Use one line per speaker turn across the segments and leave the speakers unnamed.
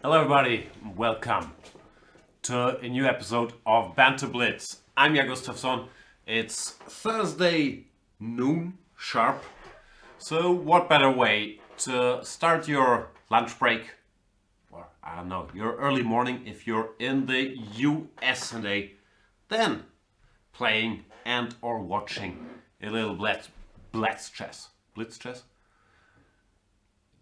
Hello everybody, welcome to a new episode of Banter Blitz. I'm Jan Gustafsson. It's Thursday noon sharp. So what better way to start your lunch break, or I don't know, your early morning if you're in the USA, than playing and or watching a little Blitz chess. Blitz chess?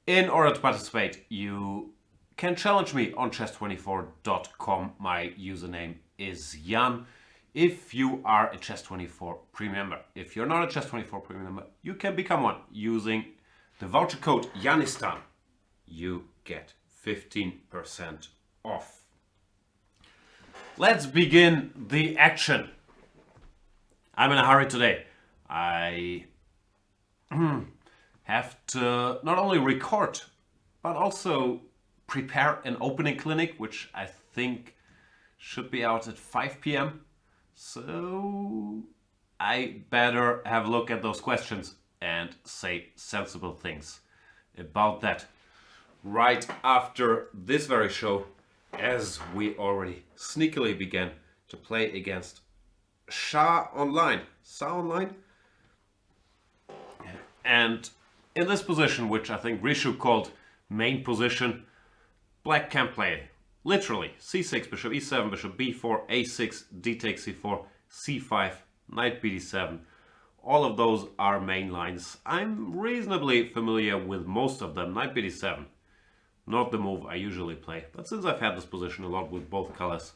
In order to participate, you can challenge me on chess24.com. My username is Jan. If you are a Chess24 Premium member, if you're not a Chess24 Premium member, you can become one using the voucher code Janistan. You get 15% off. Let's begin the action. I'm in a hurry today. I have to not only record, but also prepare an opening clinic, which I think should be out at 5 p.m. So I better have a look at those questions and say sensible things about that right after this very show, as we already sneakily began to play against Shah Online. And in this position, which I think Rishu called main position, Black can play literally c6, bishop e7, bishop b4, a6, d takes c4, c5, knight bd7. All of those are main lines. I'm reasonably familiar with most of them. Knight bd7, not the move I usually play, but since I've had this position a lot with both colors,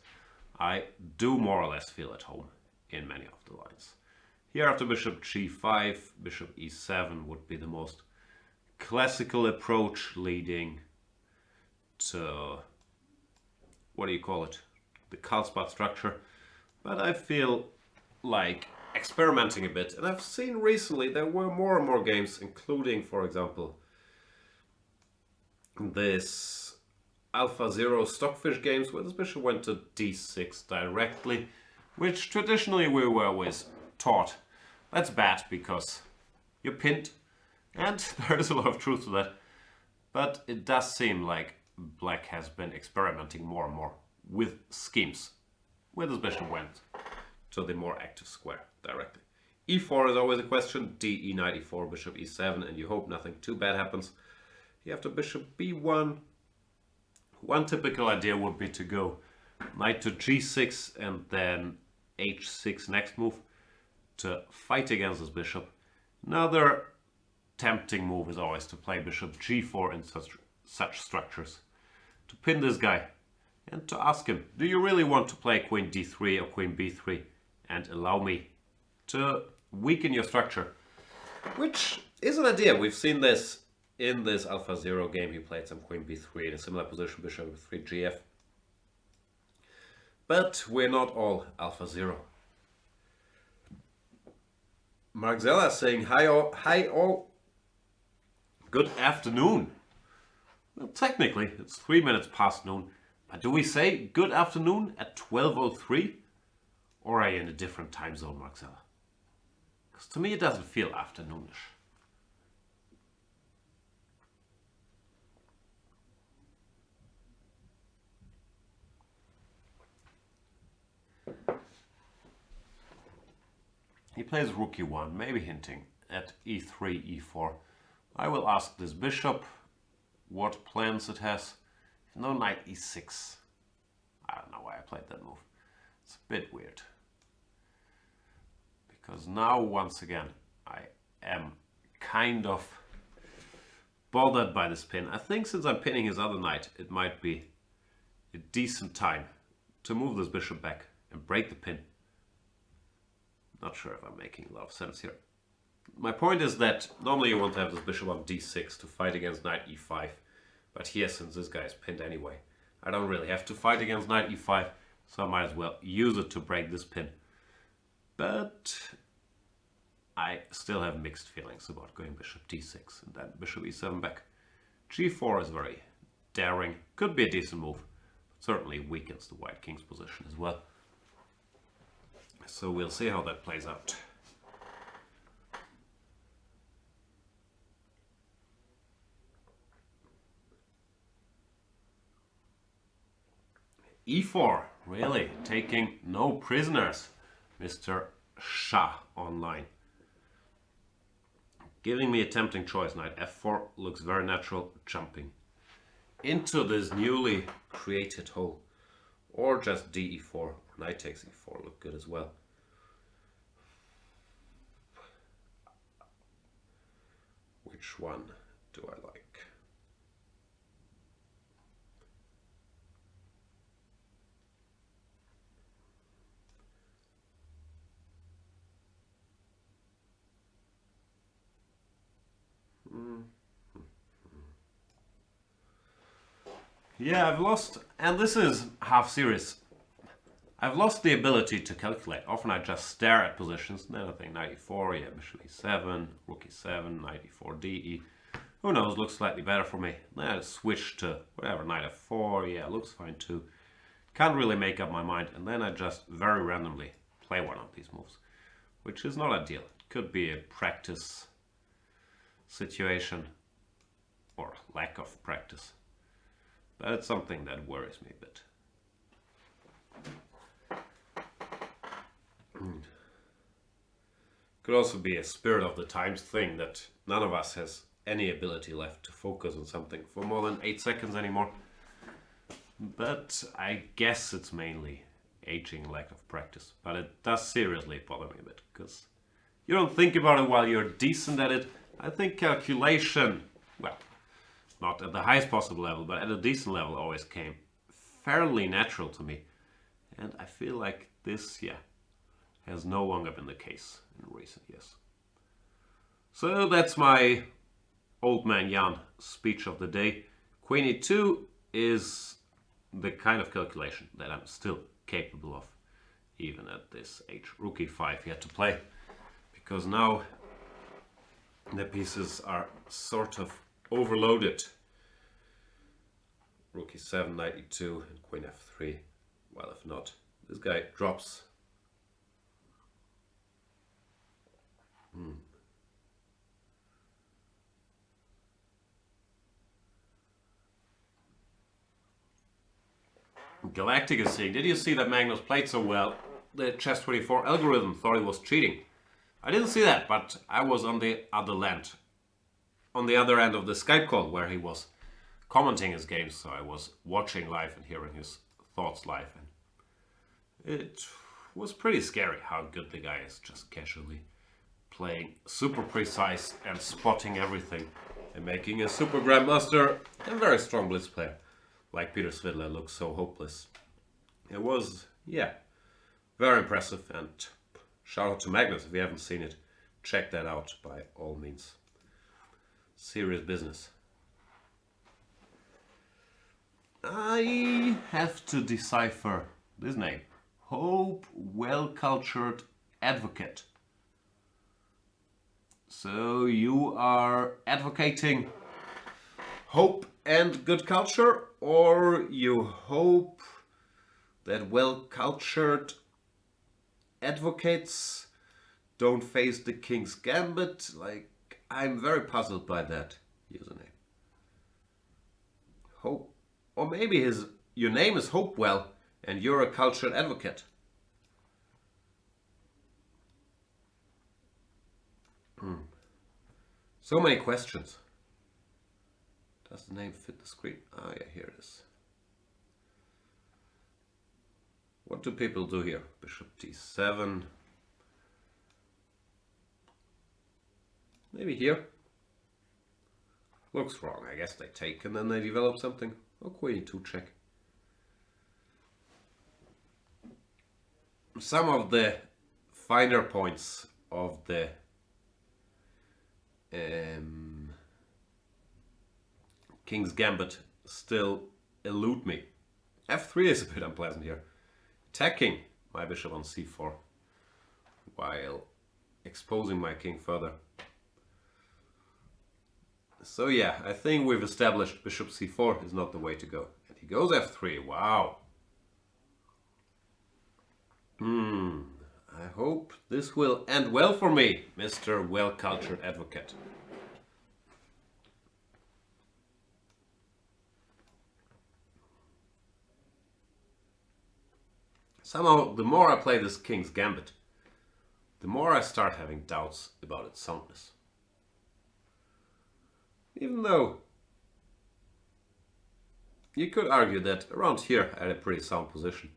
I do more or less feel at home in many of the lines. Here after bishop g5, bishop e7 would be the most classical approach, leading to, what do you call it, the Karlsbad structure. But I feel like experimenting a bit, and I've seen recently there were more and more games, including, for example, this Alpha Zero Stockfish games where this bishop went to d6 directly, which traditionally we were always taught that's bad because you're pinned, and there is a lot of truth to that. But it does seem like Black has been experimenting more and more with schemes where this bishop went to the more active square directly. e4 is always a question. D, e9, e4, bishop e7, and you hope nothing too bad happens. You have to bishop b1. One typical idea would be to go knight to g6 and then h6 next move to fight against this bishop. Another tempting move is always to play bishop g4 in such structures, to pin this guy and to ask him, do you really want to play queen d3 or queen b3 and allow me to weaken your structure? Which is an idea. We've seen this in this Alpha Zero game. He played some queen b3 in a similar position, bishop 3 gf. But we're not all Alpha Zero. Marxella saying hi all. Good afternoon. Well, technically, it's 3 minutes past noon. But do we say good afternoon at 12:03? Or are you in a different time zone, Marxella? Because to me, it doesn't feel afternoonish. He plays rook e1, maybe hinting at e3, e4. I will ask this bishop what plans it has. No knight e6. I don't know why I played that move. It's a bit weird. Because now, once again, I am kind of bothered by this pin. I think since I'm pinning his other knight, it might be a decent time to move this bishop back and break the pin. Not sure if I'm making a lot of sense here. My point is that normally you want to have this bishop on d6 to fight against knight e5. But here, since this guy is pinned anyway, I don't really have to fight against knight e5, so I might as well use it to break this pin. But I still have mixed feelings about going bishop d6 and then bishop e7 back. g4 is very daring, could be a decent move, but certainly weakens the white king's position as well. So we'll see how that plays out. e4, really, taking no prisoners, Mr. Shah online. Giving me a tempting choice. Knight f4 looks very natural, jumping into this newly created hole. Or just d4, knight takes e4, look good as well. Which one do I like? Yeah, I've lost, and this is half serious. I've lost the ability to calculate. Often I just stare at positions, then I think knight e4, yeah, bishop e7, rook e7, knight e4, de. Who knows, looks slightly better for me. Then I switch to whatever, knight f4, yeah, looks fine too. Can't really make up my mind, and then I just very randomly play one of these moves, which is not ideal. It could be a practice situation, or lack of practice. But it's something that worries me a bit. Could also be a spirit of the times thing that none of us has any ability left to focus on something for more than 8 seconds anymore. But I guess it's mainly aging, lack of practice. But it does seriously bother me a bit, because you don't think about it while you're decent at it. I think calculation, well, not at the highest possible level, but at a decent level always came fairly natural to me. And I feel like this, yeah, has no longer been the case in recent years. So that's my old man Jan speech of the day. Queen e2 is the kind of calculation that I'm still capable of, even at this age. Rook e5 yet to play, because now the pieces are sort of overloaded. Rook e7, knight e2, and queen f3. Well, if not, this guy drops. Galactic is saying, did you see that Magnus played so well? The Chess24 algorithm thought he was cheating. I didn't see that, but I was on the other end. On the other end of the Skype call where he was commenting his games, so I was watching live and hearing his thoughts live. And it was pretty scary how good the guy is, just casually playing super precise and spotting everything and making a super grandmaster and very strong blitz player like Peter Svidler look so hopeless. It was, yeah, very impressive, and shout out to Magnus. If you haven't seen it, check that out by all means. Serious business. I have to decipher this name. Hope Well-Cultured Advocate. So you are advocating hope and good culture, or you hope that well-cultured advocates don't face the King's Gambit? Like, I'm very puzzled by that username. Hope, or maybe your name is Hopewell and you're a cultured advocate. So many questions. Does the name fit the screen? Ah, yeah, here it is. What do people do here? Bishop d7. Maybe here. Looks wrong. I guess they take and then they develop something. Oh, queen e2 check. Some of the finer points of the King's Gambit still elude me. f3 is a bit unpleasant here. Attacking my bishop on c4 while exposing my king further. So yeah, I think we've established bishop c4 is not the way to go. And he goes f3. Wow. I hope this will end well for me, Mr. Well-Cultured Advocate. Somehow, the more I play this King's Gambit, the more I start having doubts about its soundness. Even though you could argue that around here I had a pretty sound position,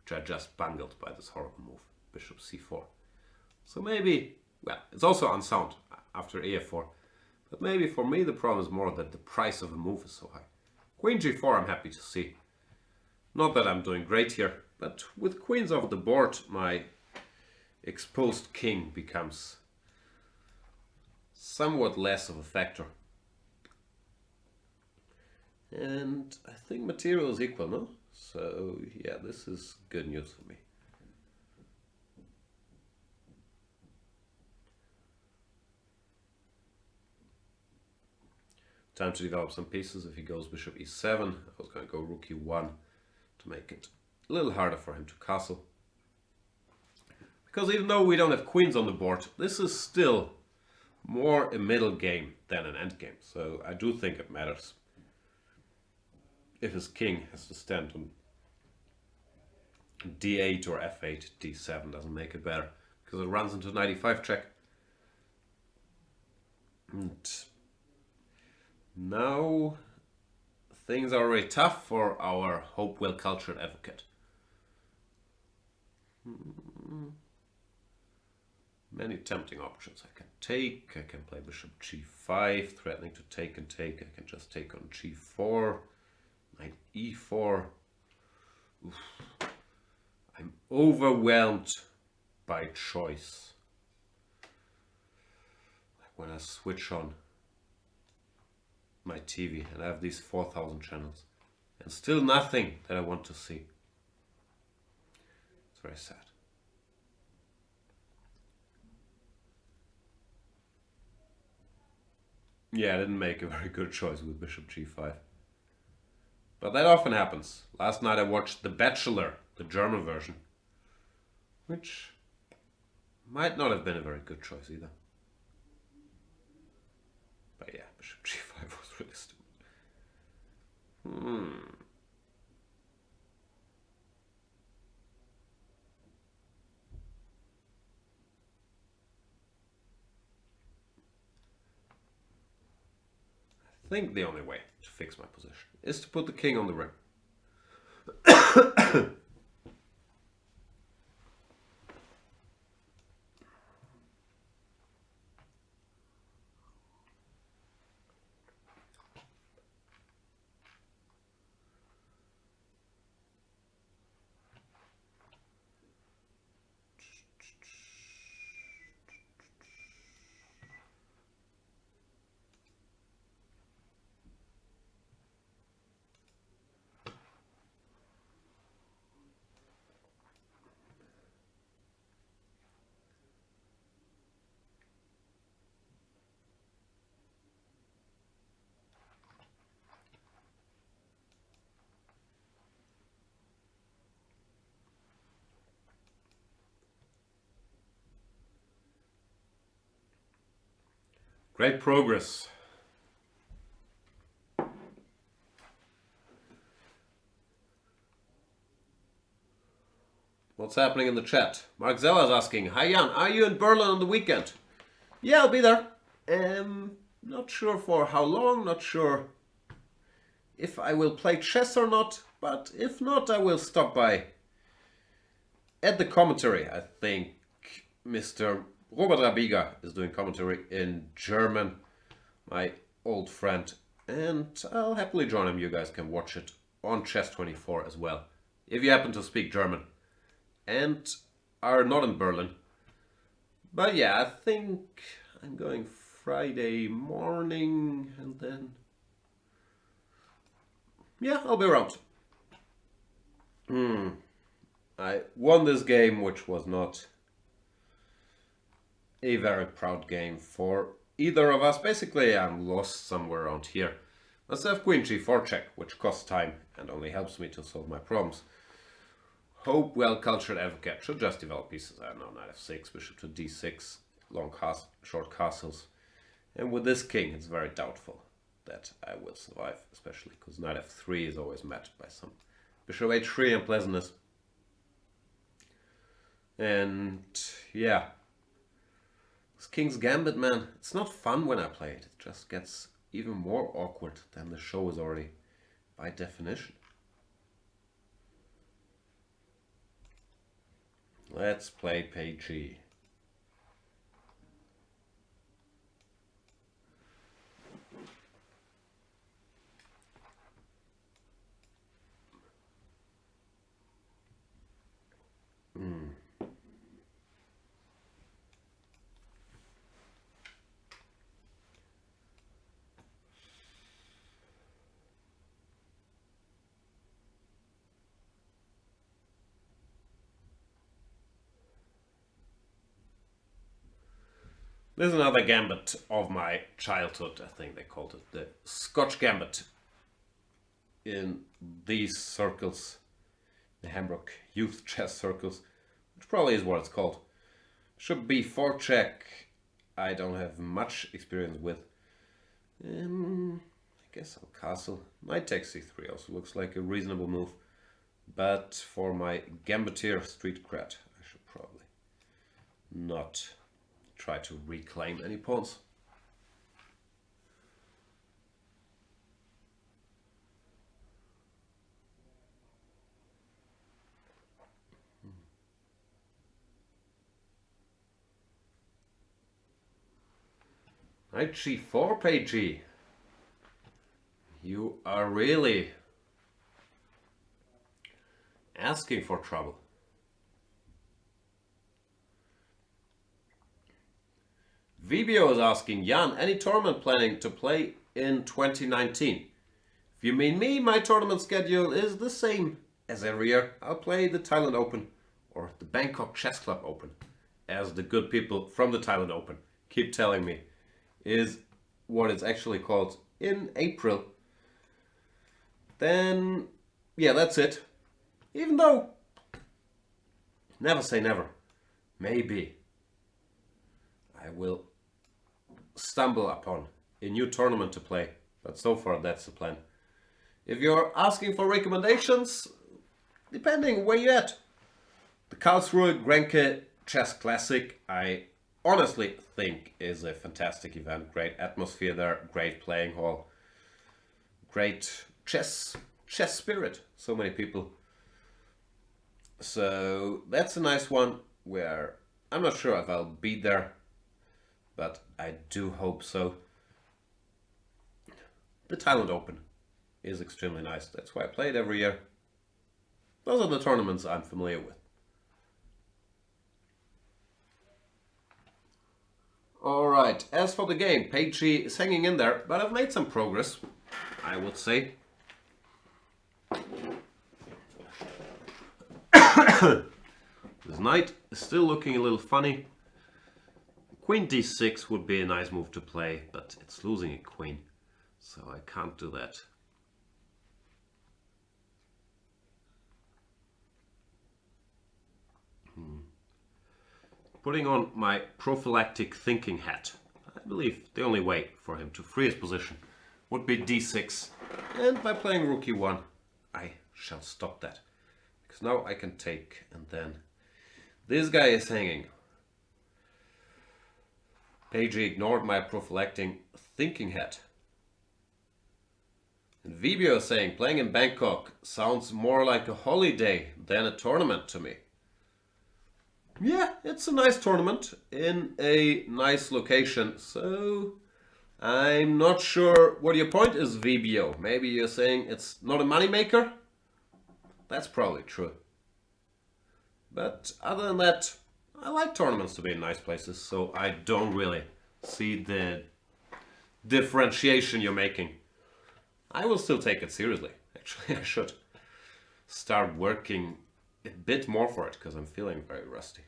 which I just bungled by this horrible move, bishop c4. So maybe, well, it's also unsound after a4, but maybe for me the problem is more that the price of a move is so high. Queen g4 I'm happy to see. Not that I'm doing great here, but with queens off the board, my exposed king becomes somewhat less of a factor. And I think material is equal, no? So yeah, this is good news for me. Time to develop some pieces. If he goes bishop e7, I was going to go rook e1 to make it a little harder for him to castle. Because even though we don't have queens on the board, this is still more a middle game than an end game. So I do think it matters if his king has to stand on d8 or f8, d7 doesn't make it better because it runs into knight e5 check. And now things are already tough for our hope well cultured advocate. Many tempting options I can take. I can play bishop g5, threatening to take and take. I can just take on g4, knight e4. Oof. I'm overwhelmed by choice. Like when I switch on my TV and I have these 4,000 channels and still nothing that I want to see. It's very sad. Yeah, I didn't make a very good choice with bishop g5. But that often happens. Last night I watched The Bachelor, the German version, which might not have been a very good choice either. But yeah, bishop g5 was really stupid. I think the only way to fix my position is to put the king on the ring. Great progress. What's happening in the chat? Mark Zella's asking, hi Jan, are you in Berlin on the weekend? Yeah, I'll be there. Not sure for how long, not sure if I will play chess or not, but if not, I will stop by at the commentary. I think Mr. Robert Rabiga is doing commentary in German, my old friend, and I'll happily join him. You guys can watch it on Chess24 as well, if you happen to speak German and are not in Berlin. But yeah, I think I'm going Friday morning, and then yeah, I'll be around. I won this game, which was not a very proud game for either of us. Basically, I'm lost somewhere around here. Let's have queen g4 check, which costs time and only helps me to solve my problems. Hope well-cultured advocate should just develop pieces. I don't know, knight f6, bishop to d6, short castles. And with this king, it's very doubtful that I will survive, especially because knight f3 is always met by some bishop h3 unpleasantness. And yeah, this King's Gambit, man, it's not fun when I play it. It just gets even more awkward than the show is already by definition. Let's play page G. This is another gambit of my childhood. I think they called it the Scotch Gambit in these circles, the Hamburg youth chess circles, which probably is what it's called. Should be 4-check. I don't have much experience with. I guess I'll castle. Knight takes c3 also looks like a reasonable move. But for my Gambitier street cred, I should probably not try to reclaim any pawns. Knight g4, page G. You are really asking for trouble. Vibio is asking, Jan, any tournament planning to play in 2019? If you mean me, my tournament schedule is the same as every year. I'll play the Thailand Open or the Bangkok Chess Club Open, as the good people from the Thailand Open keep telling me is what it's actually called, in April. Then, yeah, that's it. Even though, never say never. Maybe I will stumble upon a new tournament to play, but so far that's the plan. If you're asking for recommendations, depending where you're at, the Karlsruhe Grenke Chess Classic, I honestly think is a fantastic event. Great atmosphere there, great playing hall, great chess spirit, so many people. So that's a nice one where I'm not sure if I'll be there, but I do hope so. The Thailand Open is extremely nice. That's why I play it every year. Those are the tournaments I'm familiar with. Alright, as for the game, page G is hanging in there, but I've made some progress, I would say. This knight is still looking a little funny. Queen d6 would be a nice move to play, but it's losing a queen, so I can't do that. Putting on my prophylactic thinking hat, I believe the only way for him to free his position would be d6. And by playing rook e1, I shall stop that. Because now I can take, and then this guy is hanging. Page ignored my prophylactic thinking hat. And Vibio is saying, playing in Bangkok sounds more like a holiday than a tournament to me. Yeah, it's a nice tournament in a nice location, so I'm not sure what your point is, Vibio. Maybe you're saying it's not a moneymaker? That's probably true. But other than that, I like tournaments to be in nice places, so I don't really see the differentiation you're making. I will still take it seriously. Actually, I should start working a bit more for it, because I'm feeling very rusty.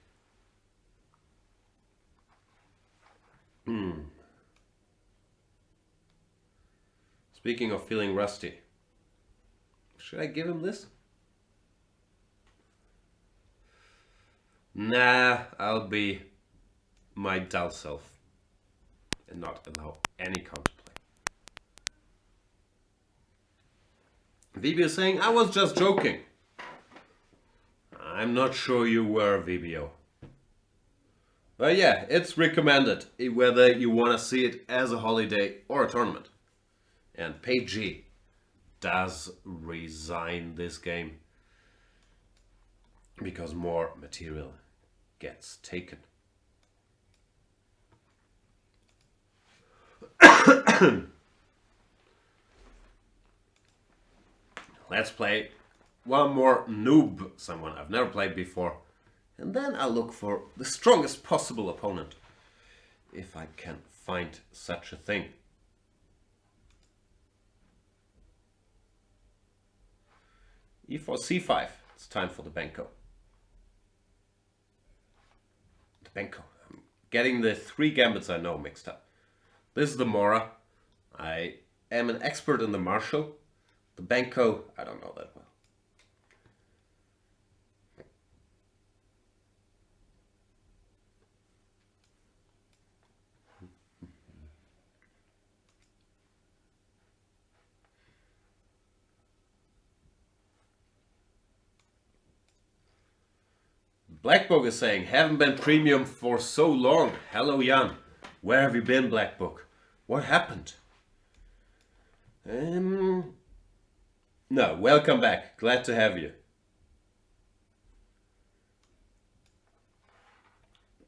Speaking of feeling rusty, should I give him this? Nah, I'll be my dull self and not allow any counterplay. Vibio is saying, I was just joking. I'm not sure you were, Vibio. Yeah, it's recommended whether you want to see it as a holiday or a tournament. And PG does resign this game because more material gets taken. Let's play one more noob, someone I've never played before. And then I'll look for the strongest possible opponent, if I can find such a thing. E4, C5. It's time for the Benko. The Benko. I'm getting the three gambits I know mixed up. This is the Mora. I am an expert in the Marshall. The Benko, I don't know that well. Black Book is saying, haven't been premium for so long. Hello, Jan. Where have you been, Black Book? What happened? No, welcome back. Glad to have you.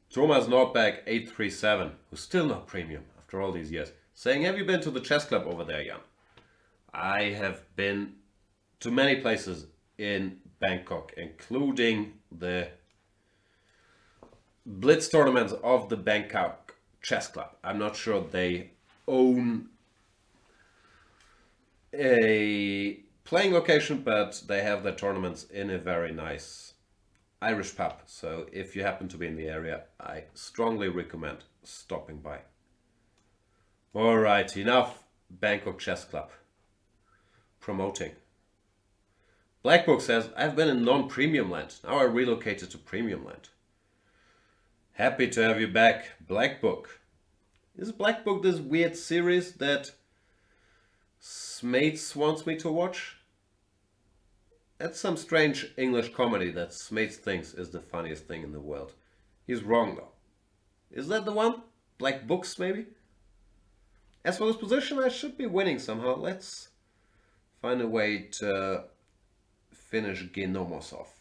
Thomas Nordberg 837, who's still not premium after all these years, saying, have you been to the chess club over there, Jan? I have been to many places in Bangkok, including the Blitz tournaments of the Bangkok Chess Club. I'm not sure they own a playing location, but they have their tournaments in a very nice Irish pub. So if you happen to be in the area, I strongly recommend stopping by. Alright, enough Bangkok Chess Club promoting. Black Book says, I've been in non-premium land. Now I relocated to premium land. Happy to have you back, Black Book. Is Black Book this weird series that Smates wants me to watch? That's some strange English comedy that Smates thinks is the funniest thing in the world. He's wrong though. Is that the one? Black Books maybe? As for this position, I should be winning somehow. Let's find a way to finish Genomos off.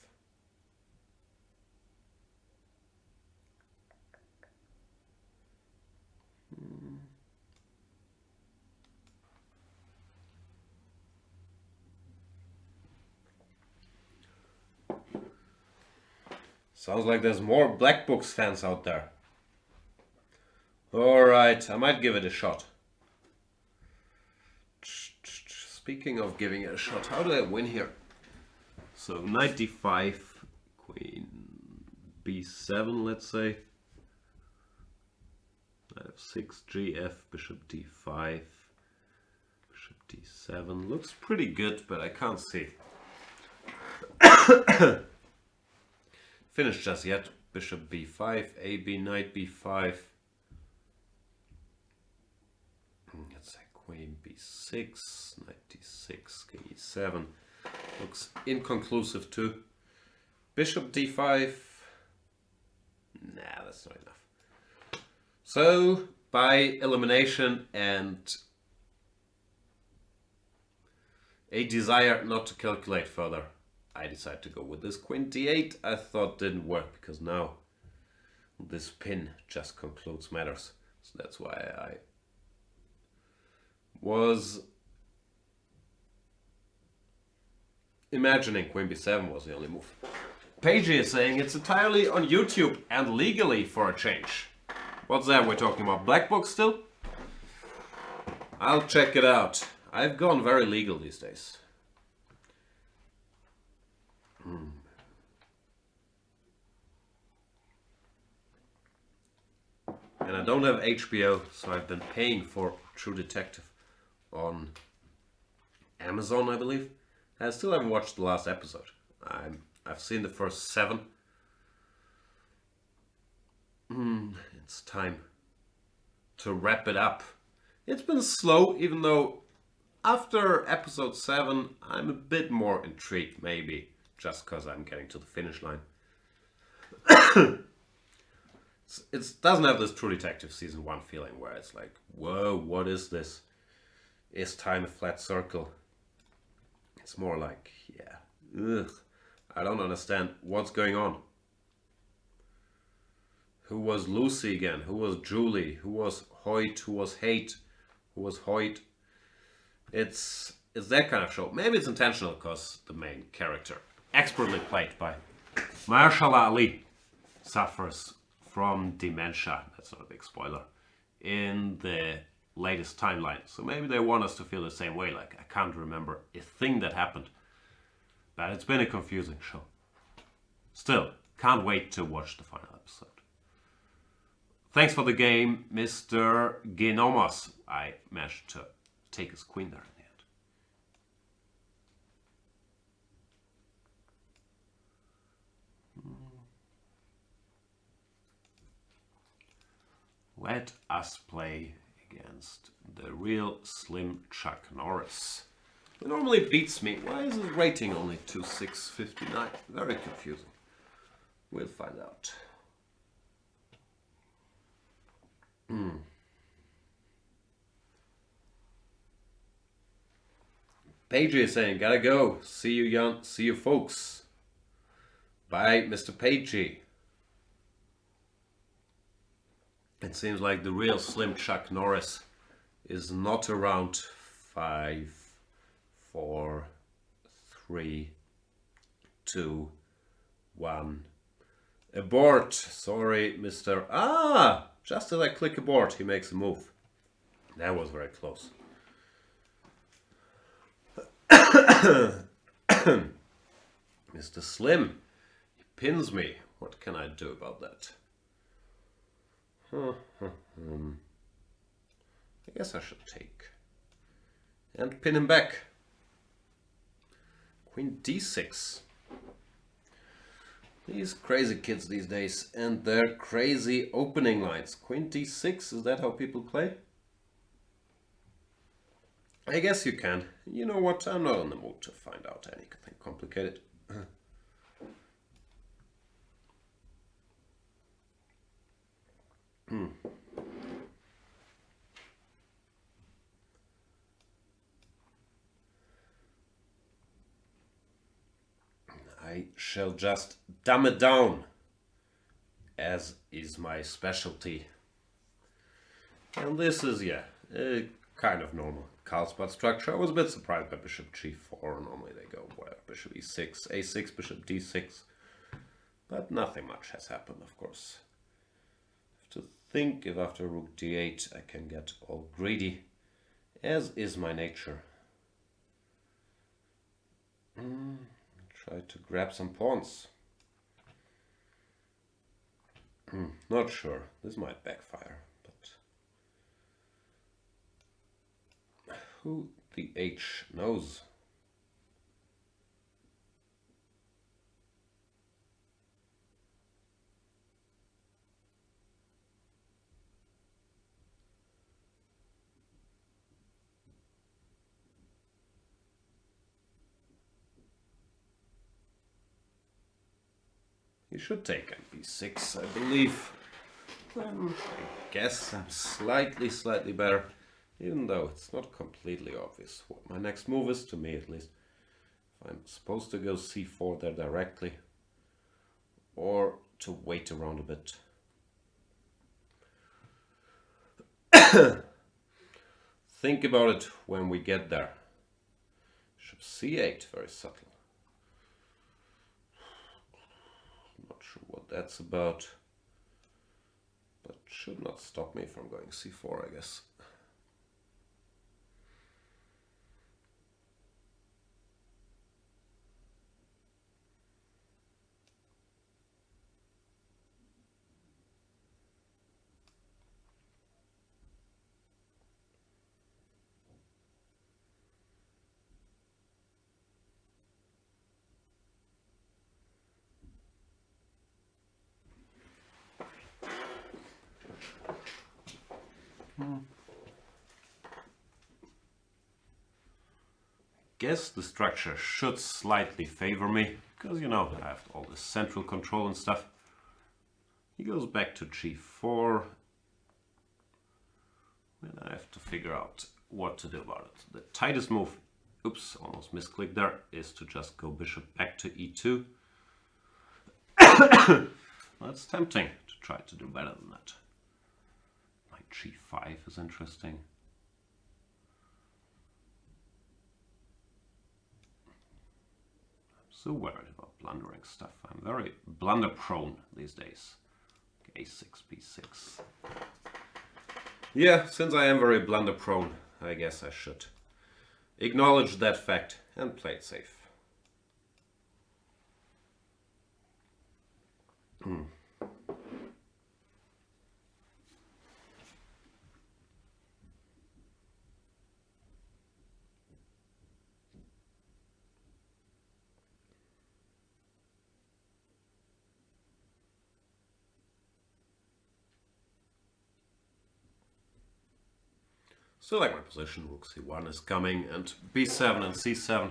Sounds like there's more Black Books fans out there. Alright, I might give it a shot. Speaking of giving it a shot, how do I win here? So knight d5, queen b7, let's say. Knight f6, gf, bishop d5, bishop d7. Looks pretty good, but I can't see. Finished just yet. Bishop b5, ab, knight b5. Let's say queen b6, knight d6, king e7. Looks inconclusive too. Bishop d5. Nah, that's not enough. So, by elimination and a desire not to calculate further, I decided to go with this queen d8. I thought didn't work because now this pin just concludes matters. So that's why I was imagining queen b7 was the only move. Paige is saying it's entirely on YouTube and legally for a change. What's that we're talking about? Black Book still? I'll check it out. I've gone very legal these days. And I don't have HBO, so I've been paying for True Detective on Amazon, I believe. I still haven't watched the last episode. I've seen the first 7. It's time to wrap it up. It's been slow, even though after episode 7, I'm a bit more intrigued, maybe, just because I'm getting to the finish line. It doesn't have this True Detective Season 1 feeling where it's like, whoa, what is this? Is time a flat circle? It's more like, yeah, ugh, I don't understand what's going on. Who was Lucy again? Who was Julie? Who was Hoyt? Who was Hate? Who was Hoyt? It's that kind of show. Maybe it's intentional because the main character, expertly played by Mahershala Ali, suffers from dementia. That's not a big spoiler. In the latest timeline. So maybe they want us to feel the same way. Like, I can't remember a thing that happened. But it's been a confusing show. Still, can't wait to watch the final episode. Thanks for the game, Mr. Genomos. I managed to take his queen there in the end. Let us play against the real Slim Chuck Norris. It normally beats me. Why is his rating only 2659? Very confusing. We'll find out. Paige is saying, gotta go. See you, Jan. See you, folks. Bye, Mr. Paige. It seems like the real Slim Chuck Norris is not around. 5, 4, 3, 2, 1. Abort. Sorry, Mr. Ah! Just as I click abort, he makes a move. That was very close. Mr. Slim, he pins me. What can I do about that? I guess I should take and pin him back. Queen d6. These crazy kids these days and their crazy opening lines. Queen d6, is that how people play? I guess you can. You know what? I'm not in the mood to find out anything complicated. I shall just dumb it down, as is my specialty. And this is, yeah, kind of normal Carlsbad structure. I was a bit surprised by bishop g4. Normally they go, whatever, bishop e6, a6, bishop d6. But nothing much has happened, of course. I have to think if after rook d8 I can get all greedy, as is my nature. Try to grab some pawns. Not sure. This might backfire, but who the H knows? He should take b6, I believe. I guess I'm slightly better, even though it's not completely obvious what my next move is, to me at least. If I'm supposed to go c4 there directly, or to wait around a bit. Think about it when we get there. Bishop c8, very subtle. Not sure what that's about, but should not stop me from going c4, I guess. Guess the structure should slightly favor me, because you know I have all this central control and stuff. He goes back to g4. And I have to figure out what to do about it. The tightest move, oops, almost misclicked there, is to just go bishop back to e2. That's tempting to try to do better than that. Knight g5 is interesting. I'm so worried about blundering stuff. I'm very blunder prone these days. a6, b6. Yeah, since I am very blunder prone, I guess I should acknowledge that fact and play it safe. Still like my position. Rook c1 is coming, and b7 and c7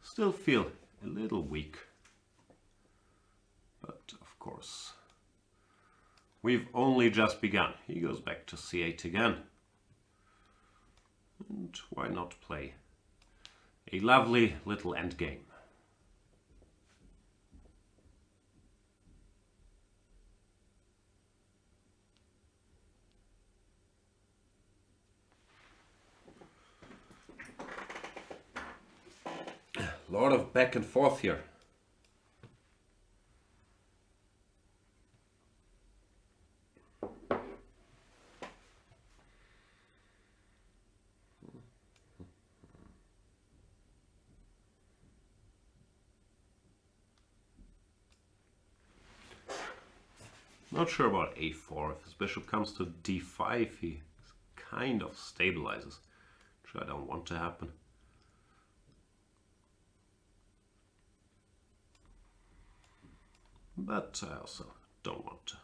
still feel a little weak. But of course, we've only just begun. He goes back to c8 again. And why not play a lovely little endgame? A lot of back and forth here. Not sure about a4. If his bishop comes to d5, he kind of stabilizes, which I don't want to happen. But I also don't want to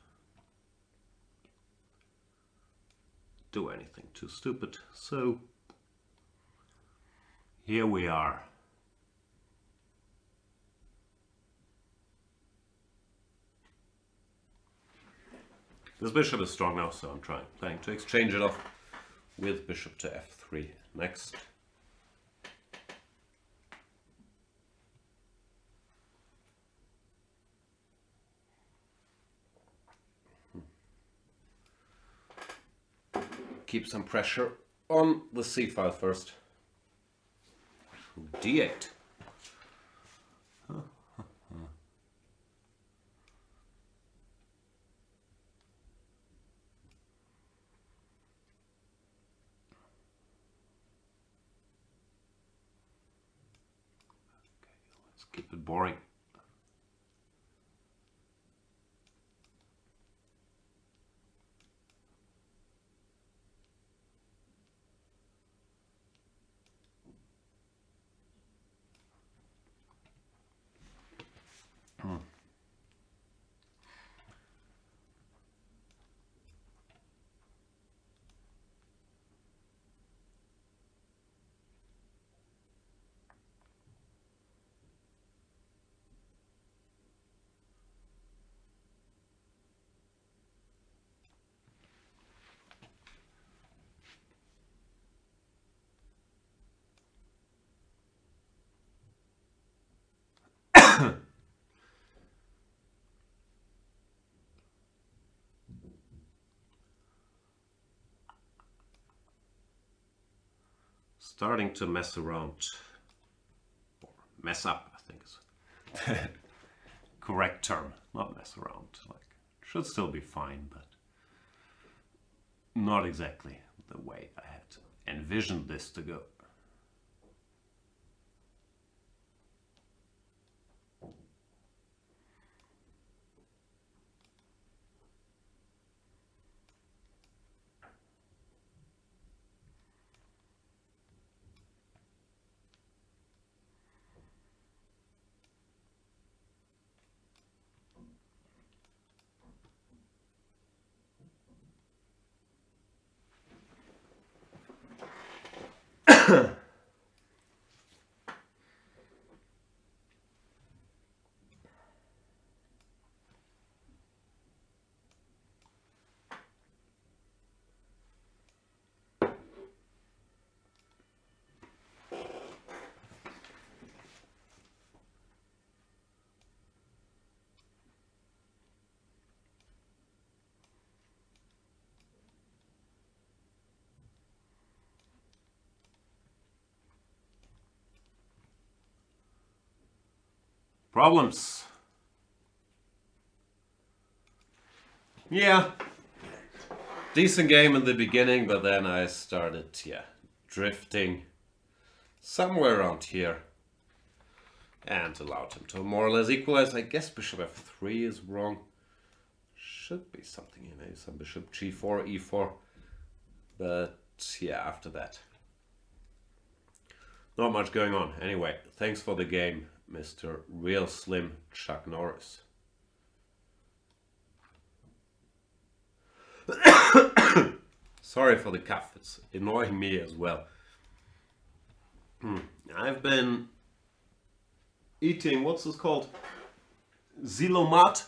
do anything too stupid. So here we are. This bishop is strong now, so I'm planning to exchange it off with bishop to f3 next. Keep some pressure on the c file first. d8. Keep it boring. Starting to mess around, or mess up, I think is the correct term. Not mess around, like should still be fine, but not exactly the way I had envisioned this to go. Problems. Yeah. Decent game in the beginning, but then I started, drifting somewhere around here. And allowed him to more or less equalize. I guess bishop f3 is wrong. Should be something here, maybe some bishop g4, e4. But yeah, after that, not much going on. Anyway, thanks for the game, Mr. Real Slim Chuck Norris. Sorry for the cough, it's annoying me as well. I've been eating, what's this called? Zilomat?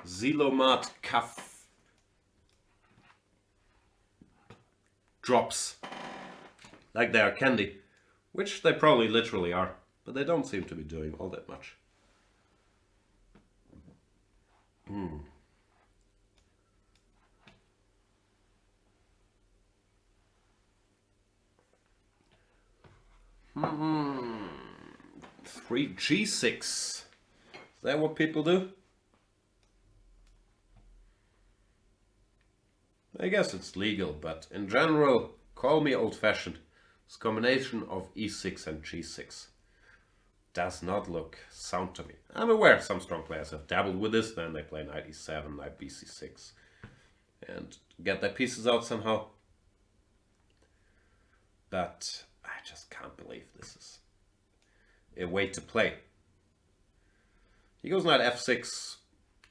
Zilomat cough drops. Like they are candy. Which they probably literally are. But they don't seem to be doing all that much. Three G6. Is that what people do? I guess it's legal, but in general, call me old-fashioned. This combination of E6 and G6 does not look sound to me. I'm aware some strong players have dabbled with this, then they play knight E7, knight BC6, and get their pieces out somehow. But I just can't believe this is a way to play. He goes knight F6.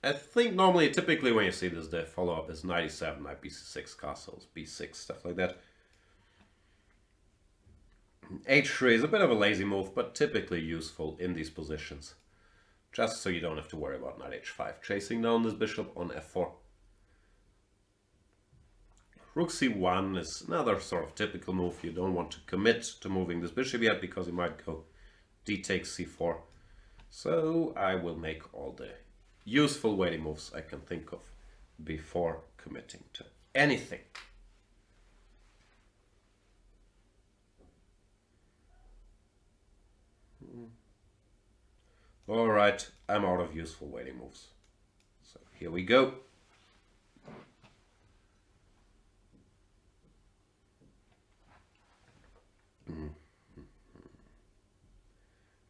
I think normally, typically when you see this, the follow-up is knight E7, knight BC6, castles, B6, stuff like that. H3 is a bit of a lazy move, but typically useful in these positions. Just so you don't have to worry about knight H5, chasing down this bishop on F4. Rook C1 is another sort of typical move. You don't want to commit to moving this bishop yet, because you might go d takes C4. So I will make all the useful waiting moves I can think of before committing to anything. Alright, I'm out of useful waiting moves. So here we go.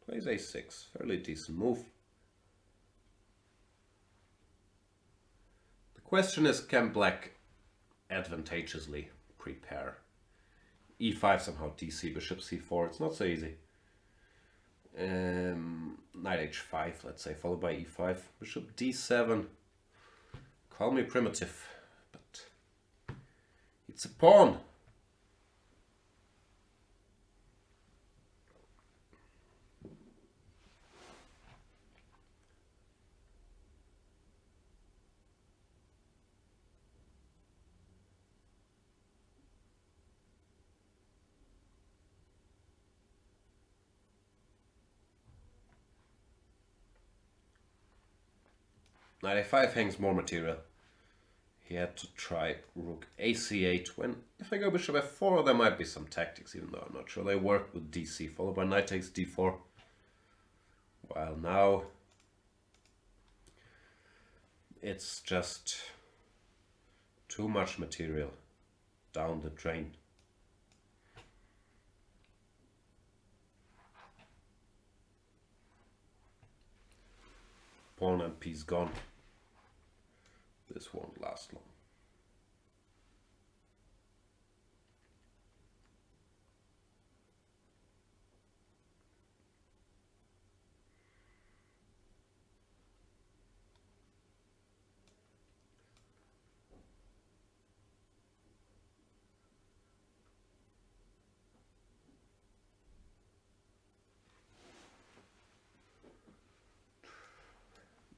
Plays A6, fairly decent move. The question is, can black advantageously prepare E5 somehow, DC, bishop C4? It's not so easy. Knight H5, let's say, followed by E5, bishop D7. Call me primitive, but it's a pawn. Knight A5 hangs more material. He had to try rook AC8 when, if I go bishop F4, there might be some tactics, even though I'm not sure they work with DC, followed by knight takes D4. While now it's just too much material down the drain. Pawn and piece gone. This won't last long.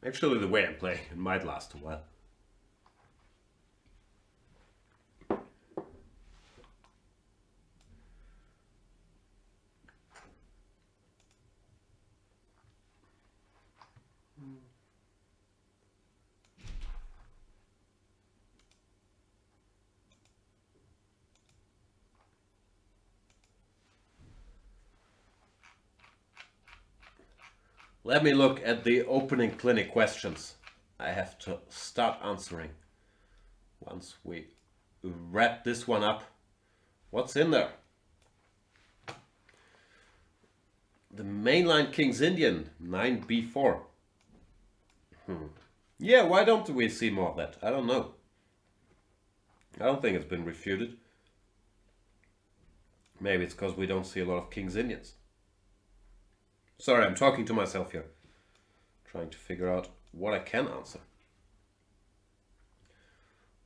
Actually, the way I'm playing, it might last a while. Let me look at the opening clinic questions. I have to start answering. Once we wrap this one up, what's in there? The mainline King's Indian, 9b4. Yeah, why don't we see more of that? I don't know. I don't think it's been refuted. Maybe it's because we don't see a lot of King's Indians. Sorry, I'm talking to myself here. Trying to figure out what I can answer.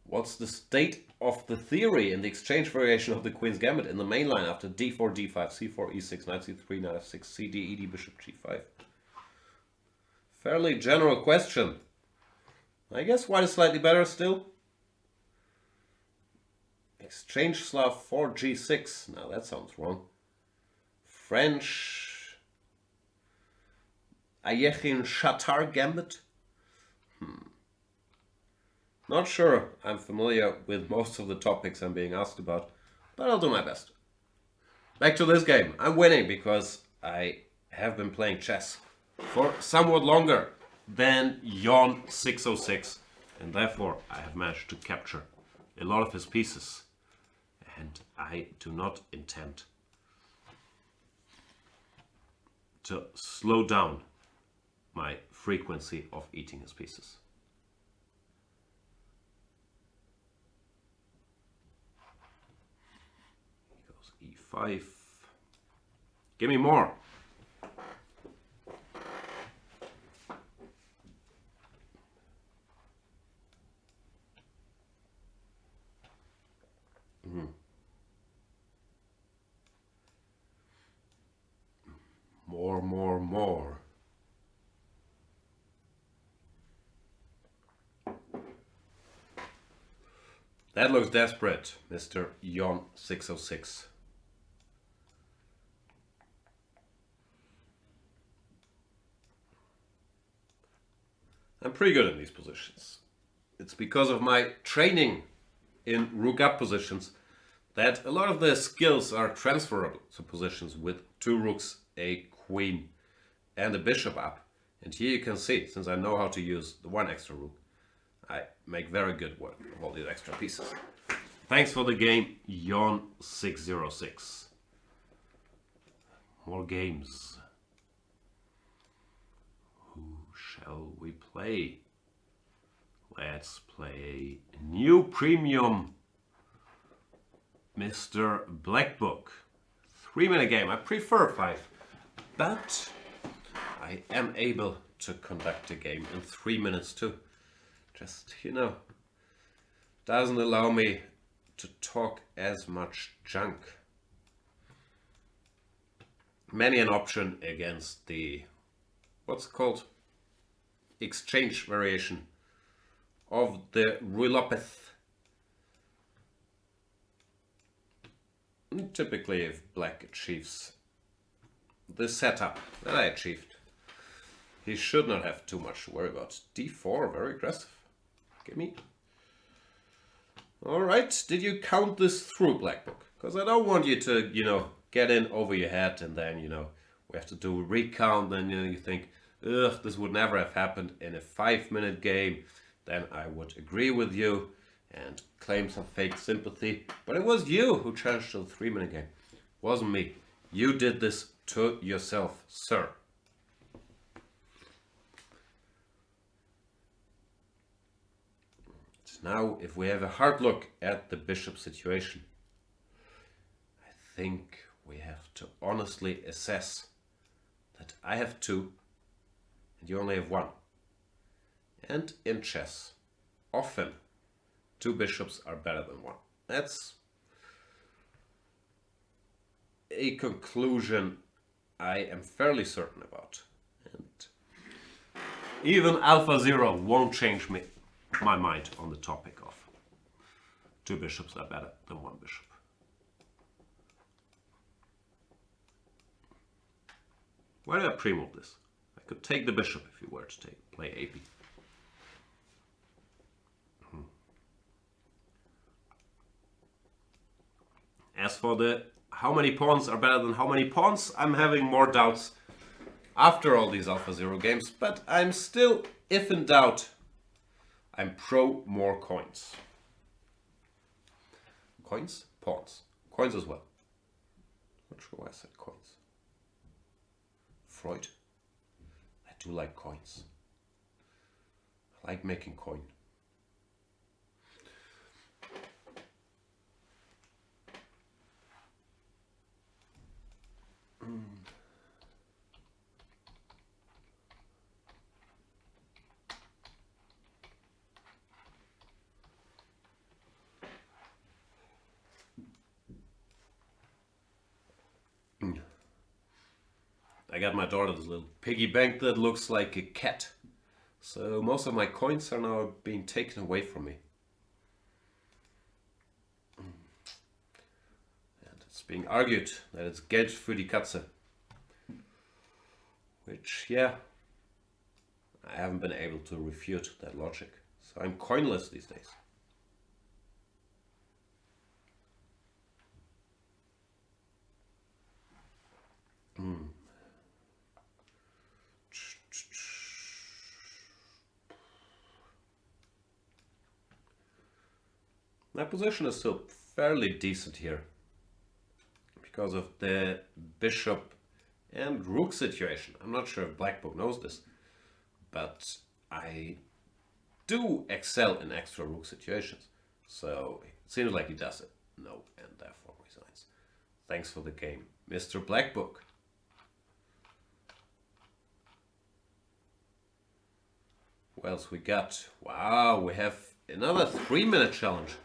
What's the state of the theory in the exchange variation of the Queen's Gambit in the main line after d4, d5, c4, e6, knight c3, knight f6, cd, ed, bishop g5? Fairly general question. I guess white is slightly better still. Exchange Slav 4 g6. Now that sounds wrong. French Ayechin Shatar Gambit. Not sure I'm familiar with most of the topics I'm being asked about, but I'll do my best. Back to this game. I'm winning because I have been playing chess for somewhat longer than Jan 606, and therefore I have managed to capture a lot of his pieces, and I do not intend to slow down my frequency of eating his pieces. He goes e5. Give me more. More. That looks desperate, Mr. Jan 606. I'm pretty good in these positions. It's because of my training in rook up positions that a lot of the skills are transferable to positions with two rooks, a queen and a bishop up. And here you can see, since I know how to use the one extra rook, I make very good work of all these extra pieces. Thanks for the game, Jan 606. More games. Who shall we play? Let's play a new premium Mr. Black Book. 3-minute game. I prefer 5, but I am able to conduct a game in 3 minutes too. Just, doesn't allow me to talk as much junk. Many an option against the, what's it called? Exchange variation of the Ruilopeth. Typically, if black achieves the setup that I achieved, he should not have too much to worry about. d4, very aggressive. Give me. Alright, did you count this through, Black Book? Because I don't want you to, get in over your head and then, we have to do a recount and, you think, ugh, this would never have happened in a 5-minute game. Then I would agree with you and claim some fake sympathy. But it was you who challenged the 3-minute game. It wasn't me. You did this to yourself, sir. Now, if we have a hard look at the bishop situation, I think we have to honestly assess that I have 2 and you only have 1. And in chess, often 2 bishops are better than 1. That's a conclusion I am fairly certain about. And even AlphaZero won't change my mind on the topic of 2 bishops are better than 1 bishop. Why did I pre-move this? I could take the bishop if you were to play AP. As for the how many pawns are better than how many pawns, I'm having more doubts after all these Alpha Zero games, but I'm still, if in doubt, I'm pro more coins. Coins? Pawns. Coins as well. Not sure why I said coins. Freud. I do like coins. I like making coin. I got my daughter this little piggy bank that looks like a cat. So most of my coins are now being taken away from me. And it's being argued that it's Geld für die Katze. Which, yeah, I haven't been able to refute that logic. So I'm coinless these days. My position is still fairly decent here because of the bishop and rook situation. I'm not sure if Black Book knows this, but I do excel in extra rook situations. So it seems like he does it. No, and therefore resigns. Thanks for the game, Mr. Black Book. What else we got? Wow, we have another 3-minute challenge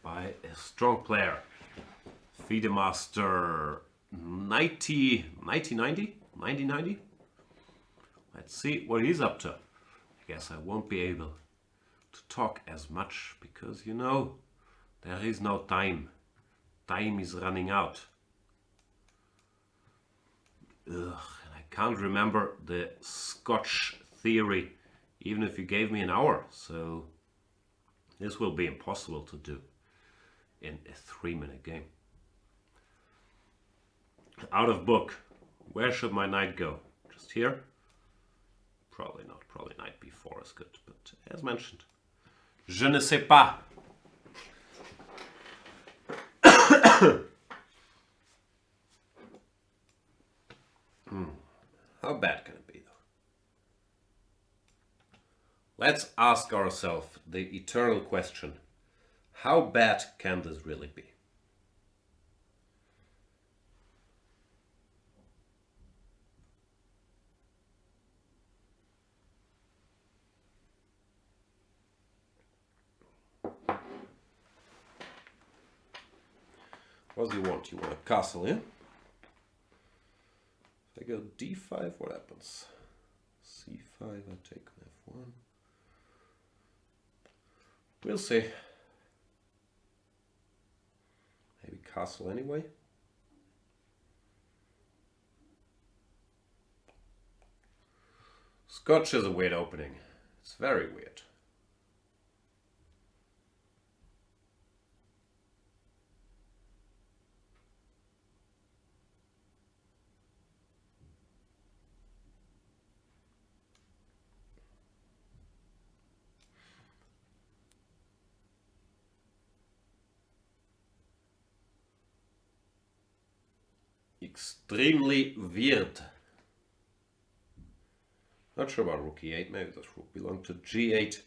by a strong player. FIDE-Master 90. Let's see what he's up to. I guess I won't be able to talk as much because, you know, there is no time. Time is running out. Ugh, and I can't remember the Scotch theory, even if you gave me an hour. So this will be impossible to do in a 3-minute game. Out of book. Where should my knight go? Just here? Probably not. Probably knight b4 is good. But as mentioned, je ne sais pas. How bad can it be, though? Let's ask ourselves the eternal question. How bad can this really be? What do you want? You want a castle, yeah? If I go d5, what happens? c5, I take on f1. We'll see. Maybe castle anyway. Scotch is a weird opening. It's very weird. Extremely weird. Not sure about rook e8, maybe this rook belonged to g8.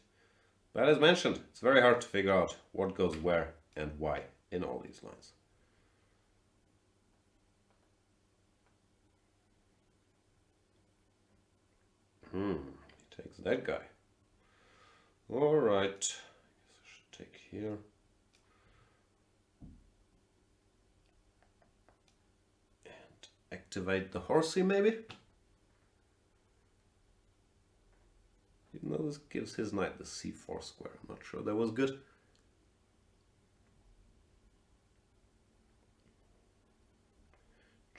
But as mentioned, it's very hard to figure out what goes where and why in all these lines. He takes that guy. Alright, I guess I should take here. And activate the horsey maybe? Even though this gives his knight the c4 square. I'm not sure that was good.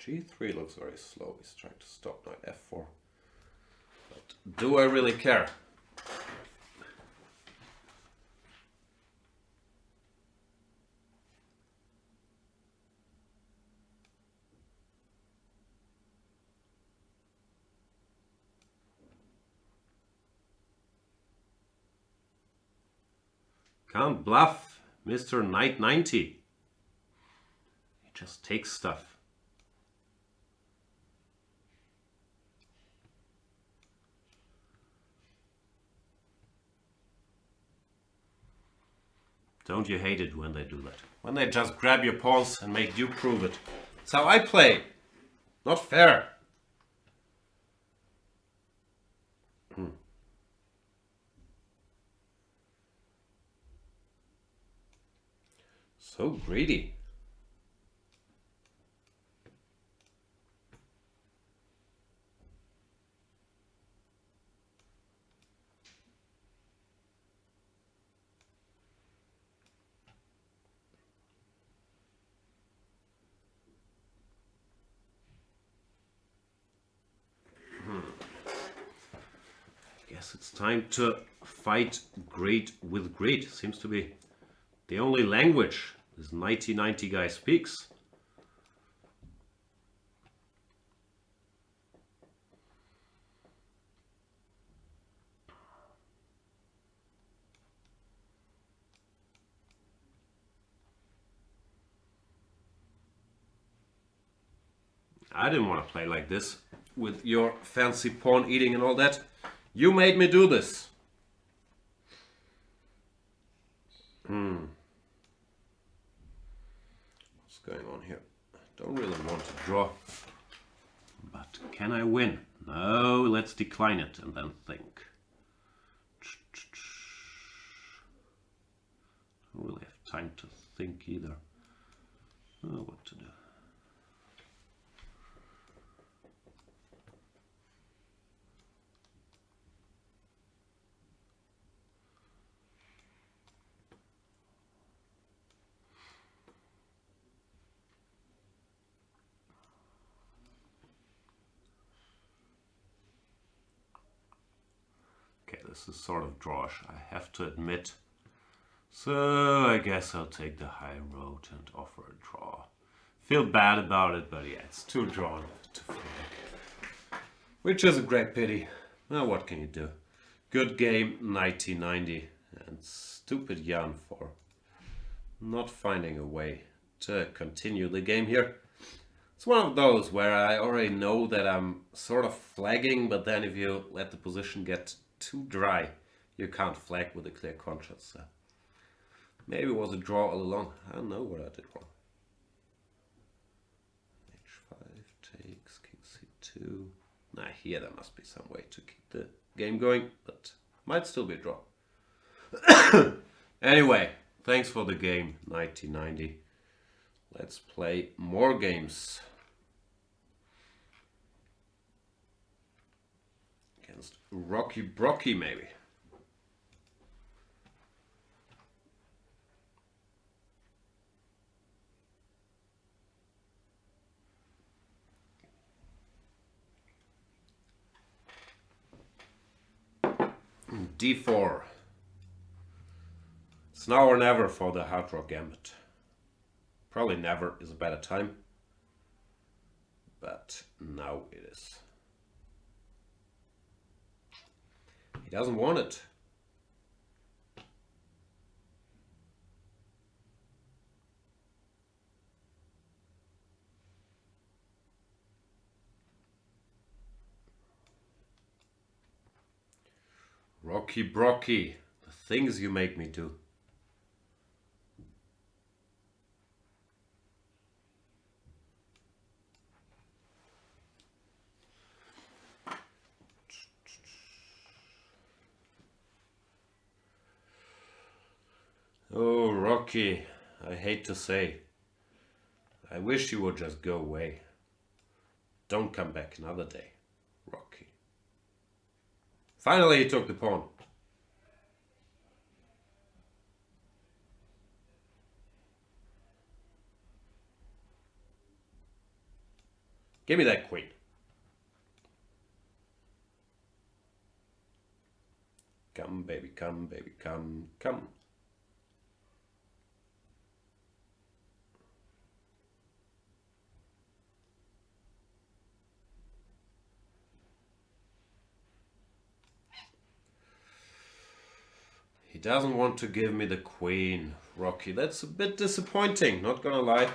g3 looks very slow. He's trying to stop knight f4. But do I really care? Can't bluff, Mr. Knight 90. He just takes stuff. Don't you hate it when they do that? When they just grab your pawns and make you prove it. That's how I play. Not fair. So greedy. Guess it's time to fight great with great. Seems to be the only language this 90 guy speaks. I didn't want to play like this with your fancy pawn eating and all that. You made me do this. What's going on here? Don't really want to draw. But can I win? No, let's decline it and then think. Don't really have time to think either. Oh, what to do. This is sort of drawish, I have to admit. So I guess I'll take the high road and offer a draw. Feel bad about it, but yeah, it's too drawn to flag. Which is a great pity. Now what can you do? Good game, 90. And stupid Jan for not finding a way to continue the game here. It's one of those where I already know that I'm sort of flagging, but then if you let the position get too dry, you can't flag with a clear conscience. So maybe it was a draw all along. I don't know what I did wrong. H5 takes, king c2. Nah, here there must be some way to keep the game going, but might still be a draw. Anyway, thanks for the game, 90. Let's play more games. Against Rocky Brocky, maybe. D4. It's now or never for the hard rock gambit. Probably never is a better time, but now it is. He doesn't want it. Rocky Brocky, the things you make me do. Oh, Rocky, I hate to say. I wish you would just go away. Don't come back another day, Rocky. Finally, he took the pawn. Give me that queen. Come, baby, come, baby, come, come. He doesn't want to give me the queen, Rocky. That's a bit disappointing, not gonna lie.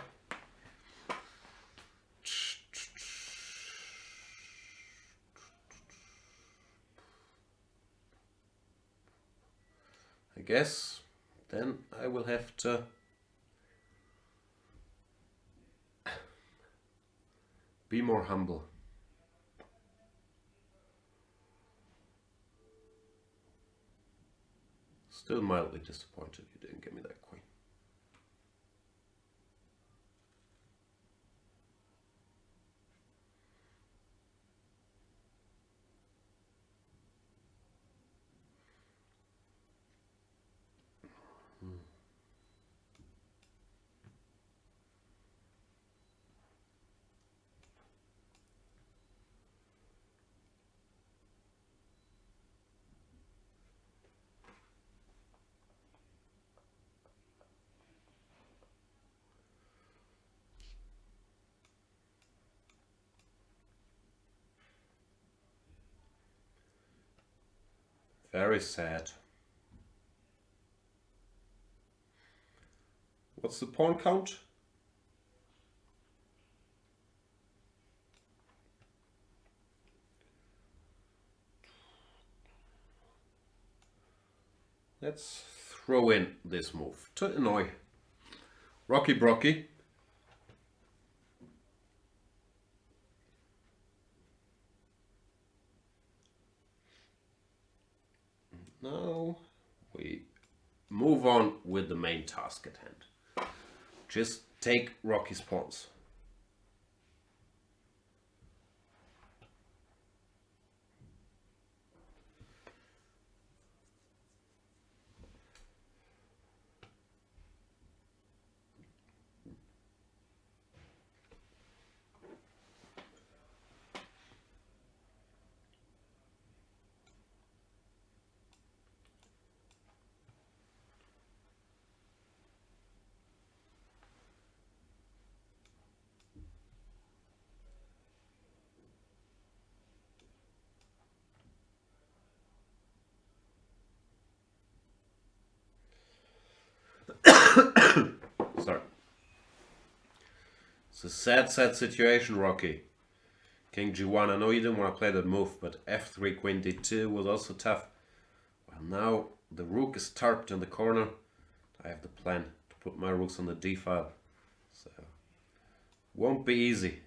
I guess then I will have to be more humble. Still mildly disappointed you didn't give me that queen. Very sad. What's the pawn count? Let's throw in this move to annoy Rocky Brocky. Now we move on with the main task at hand. Just take Rocky's pawns. Sorry. It's a sad situation, Rocky. King G1, I know you didn't want to play that move, but F3 Queen D2 was also tough. Well, now the rook is tarped in the corner. I have the plan to put my rooks on the D file. So, won't be easy.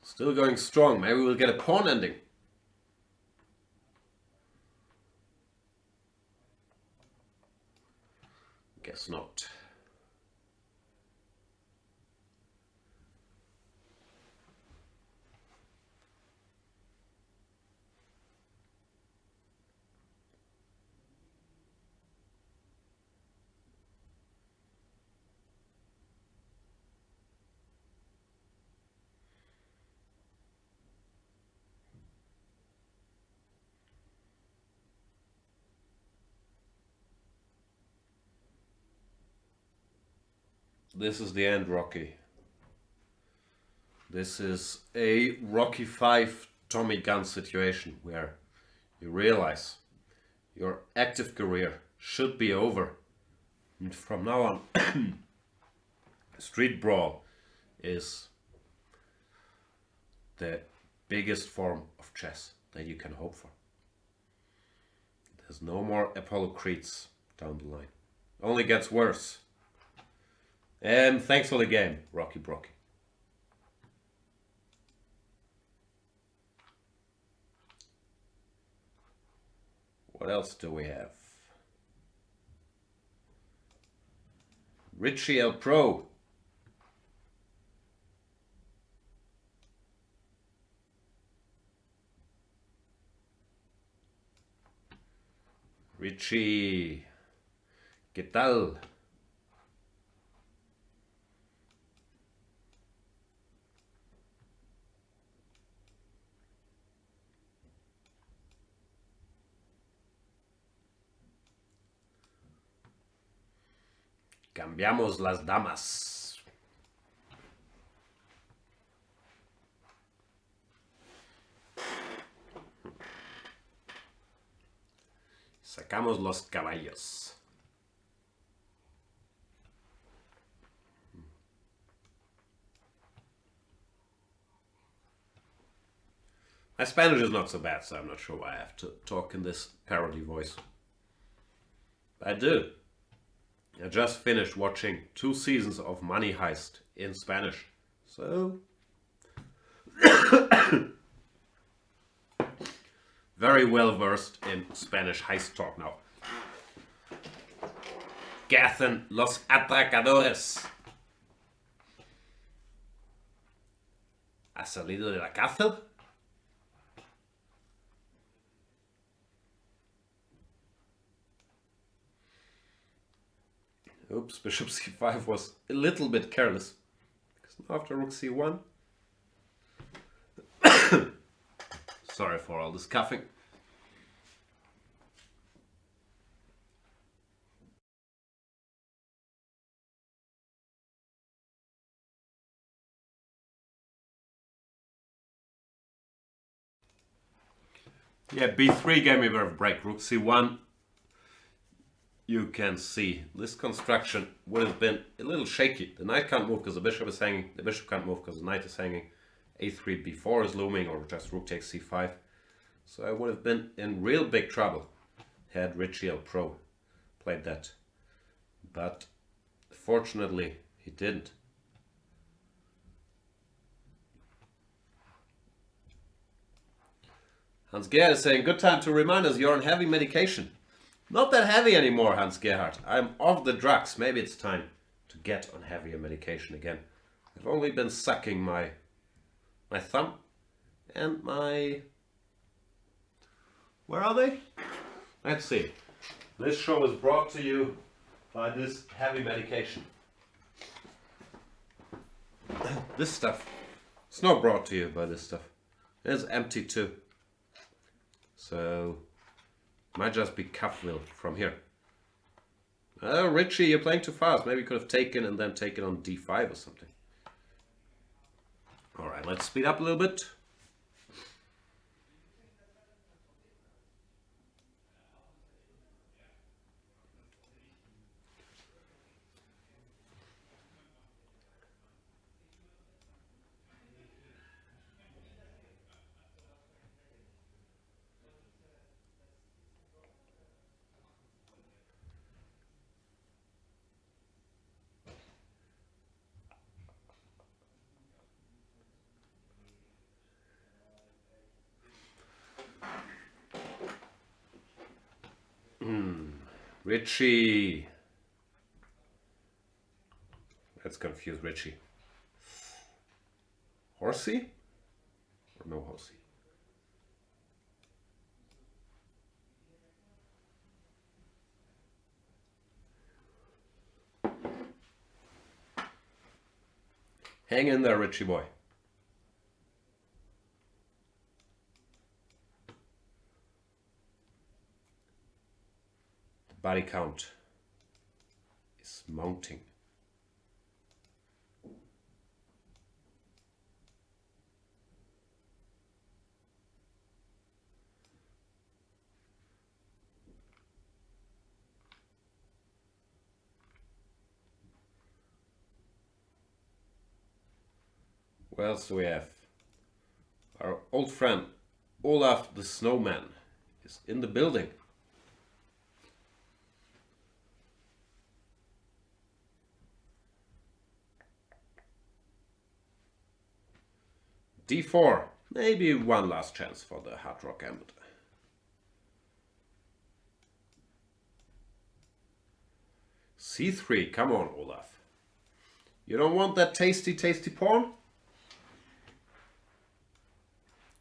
Still going strong. Maybe we'll get a pawn ending. Guess not. This is the end, Rocky. This is a Rocky 5 Tommy Gun situation where you realize your active career should be over. And from now on, Street Brawl is the biggest form of chess that you can hope for. There's no more Apollo Creeds down the line. Only gets worse. And thanks for the game, Rocky Brocky. What else do we have? Richie L Pro. Richie. ¿Qué tal? Cambiamos las damas. Sacamos los caballos. My Spanish is not so bad, so I'm not sure why I have to talk in this parody voice. I do. I just finished watching 2 seasons of Money Heist in Spanish. So... very well versed in Spanish heist talk now. ¿Qué hacen los atracadores? ¿Ha salido de la cárcel? Oops, bishop c5 was a little bit careless. Because after rook c1... sorry for all this coughing. Yeah, b3 gave me a bit of a break. Rook c1. You can see this construction would have been a little shaky. The knight can't move because the bishop is hanging. The bishop can't move because the knight is hanging. a3, b4 is looming, or just rook takes c5. So I would have been in real big trouble had Richie L. Pro played that. But fortunately, he didn't. Hans Gerhard is saying, good time to remind us you're on heavy medication. Not that heavy anymore, Hans Gerhard. I'm off the drugs. Maybe it's time to get on heavier medication again. I've only been sucking my thumb and my... where are they? Let's see. This show is brought to you by this heavy medication. This stuff. It's not brought to you by this stuff. It's empty too. So, might just be Cuffville from here. Oh, Richie, you're playing too fast. Maybe you could have taken and then taken on d5 or something. Alright, let's speed up a little bit. Richie. Let's confuse Richie. Horsey? Or no horsey? Hang in there, Richie boy. The body count is mounting. What else do we have? Our old friend Olaf the Snowman is in the building. d4, maybe one last chance for the Hard Rock Gambit. c3, come on Olaf. You don't want that tasty, tasty pawn?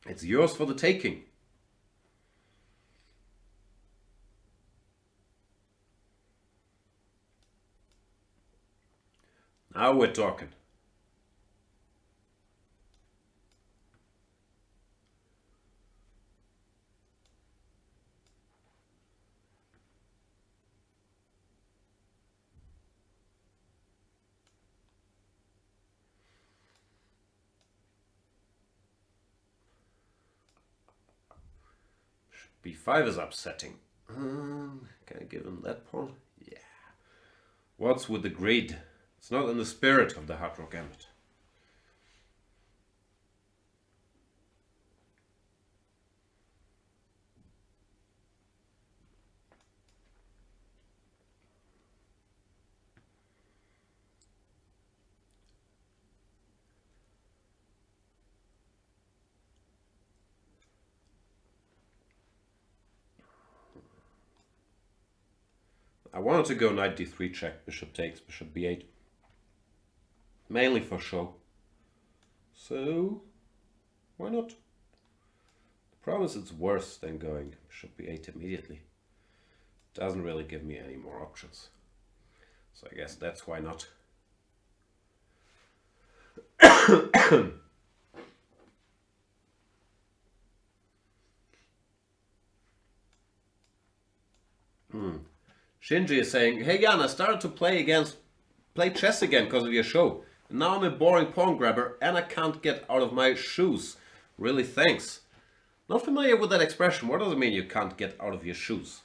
It's yours for the taking. Now we're talking. B5 is upsetting. Can I give him that pawn? Yeah. What's with the greed? It's not in the spirit of the Hard Rock Gambit. I wanted to go knight d3 check, bishop takes, bishop b8. Mainly for show. So, why not? The problem is it's worse than going bishop b8 immediately. Doesn't really give me any more options. So I guess that's why not. Shinji is saying, hey Jan, I started to play chess again because of your show. And now I'm a boring pawn grabber and I can't get out of my shoes. Really, thanks. Not familiar with that expression. What does it mean you can't get out of your shoes?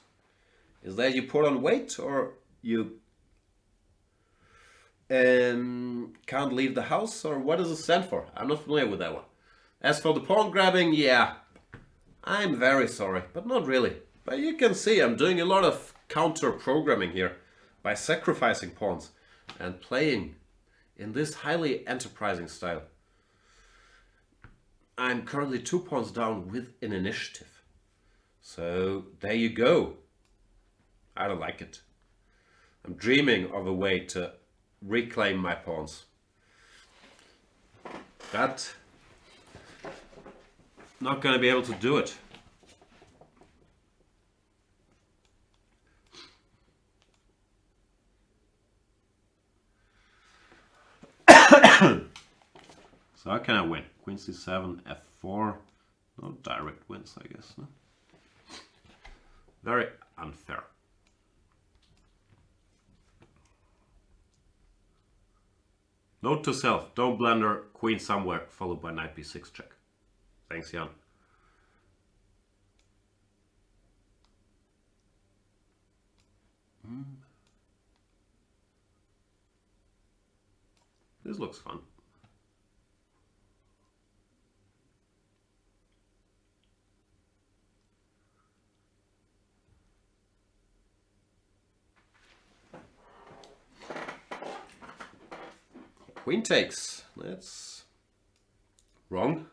Is that you put on weight or you can't leave the house? Or what does it stand for? I'm not familiar with that one. As for the pawn grabbing, yeah, I'm very sorry, but not really. But you can see I'm doing a lot of counter programming here by sacrificing pawns and playing in this highly enterprising style. I'm currently 2 pawns down with an initiative. So there you go. I don't like it. I'm dreaming of a way to reclaim my pawns. But not going to be able to do it. So how can I win? Queen c7, f4. No direct wins, I guess. No? Very unfair. Note to self, don't blunder queen somewhere, followed by knight b6 check. Thanks, Jan. This looks fun. Queen takes. That's wrong.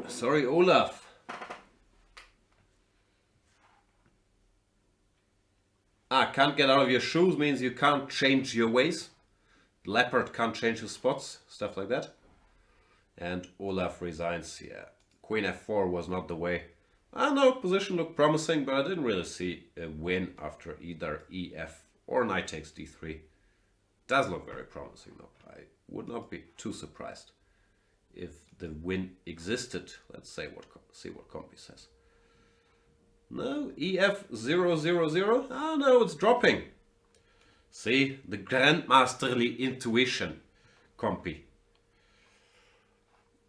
Sorry, Olaf. Can't get out of your shoes means you can't change your ways. Leopard can't change his spots, stuff like that. And Olaf resigns. Yeah, Queen f4 was not the way. I know position looked promising, but I didn't really see a win after either ef or knight takes d3. Does look very promising though. I would not be too surprised if the win existed. Let's see what Compy says. No, ef 000. Ah, no, it's dropping. See, the grandmasterly intuition, Compy.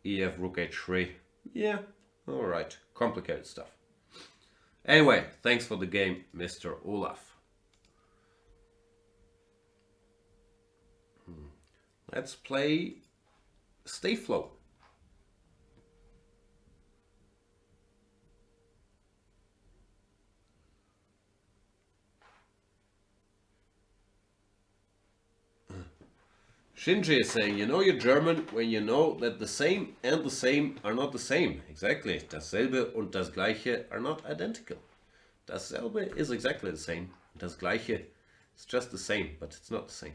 ef rook h3. Yeah, all right. Complicated stuff. Anyway, thanks for the game, Mr. Olaf. Let's play Stay Flow. Shinji is saying, you know you're German when you know that the same and the same are not the same. Exactly. Dasselbe und das Gleiche are not identical. Dasselbe is exactly the same. Das Gleiche is just the same, but it's not the same.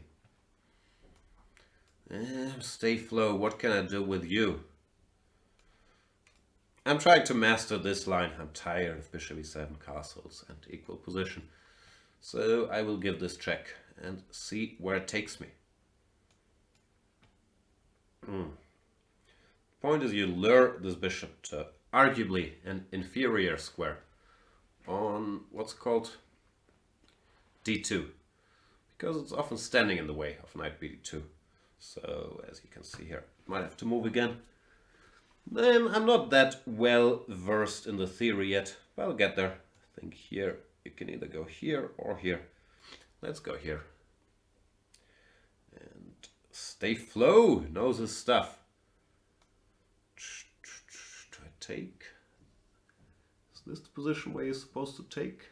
Stay Flow, what can I do with you? I'm trying to master this line. I'm tired of bishop e7 castles and equal position. So I will give this check and see where it takes me. Point is, you lure this bishop to arguably an inferior square on what's called d2, because it's often standing in the way of knight bd2. So as you can see here, might have to move again. Then I'm not that well versed in the theory yet, but I'll get there. I think here you can either go here or here. Let's go here. And stay flow knows his stuff. Do I take? Is this the position where you're supposed to take?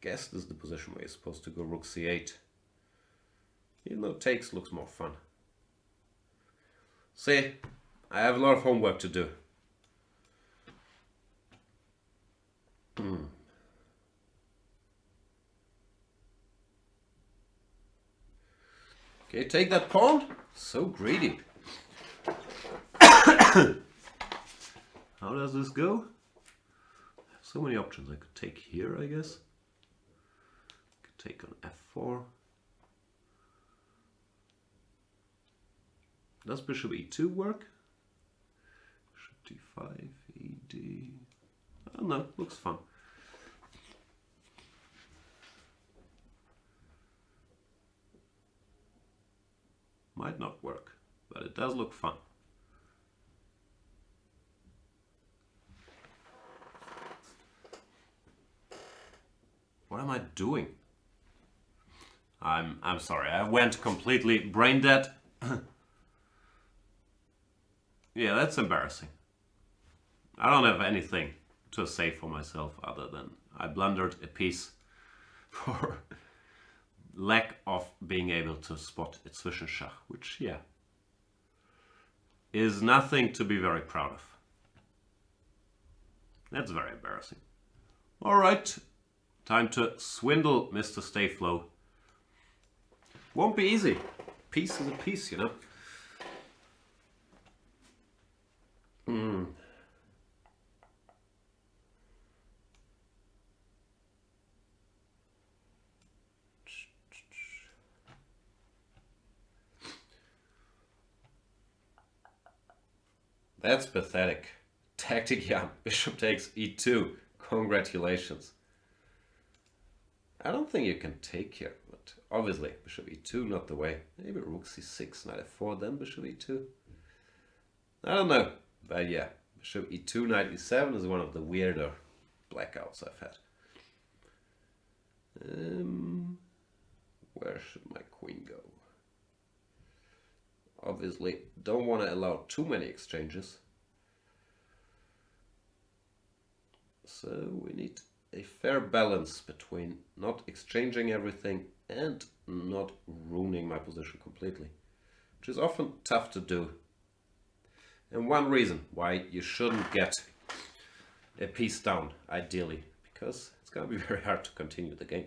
I guess this is the position where you're supposed to go rook c8. Even though takes looks more fun. See, I have a lot of homework to do. Okay, take that pawn. So greedy. How does this go? I have so many options. I could take here, I guess. I could take on f4. Does bishop e2 work? Bishop d5, ed. Oh no, looks fun. Might not work, but it does look fun. What am I doing? I'm sorry, I went completely brain dead. Yeah, that's embarrassing. I don't have anything to say for myself other than I blundered a piece for lack of being able to spot a Zwischenschach, which, yeah, is nothing to be very proud of. That's very embarrassing. All right, time to swindle Mr. Stayflow. Won't be easy. Piece is a piece, you know. That's pathetic. Tactic Jan. Bishop takes e2. Congratulations. I don't think you can take here, but obviously bishop e2 not the way. Maybe rook c6, knight f4, then bishop e2. I don't know, but yeah, bishop e2, knight e7 is one of the weirder blackouts I've had. Where should my queen go? Obviously, don't want to allow too many exchanges. So we need a fair balance between not exchanging everything and not ruining my position completely, which is often tough to do. And one reason why you shouldn't get a piece down, ideally, because it's going to be very hard to continue the game.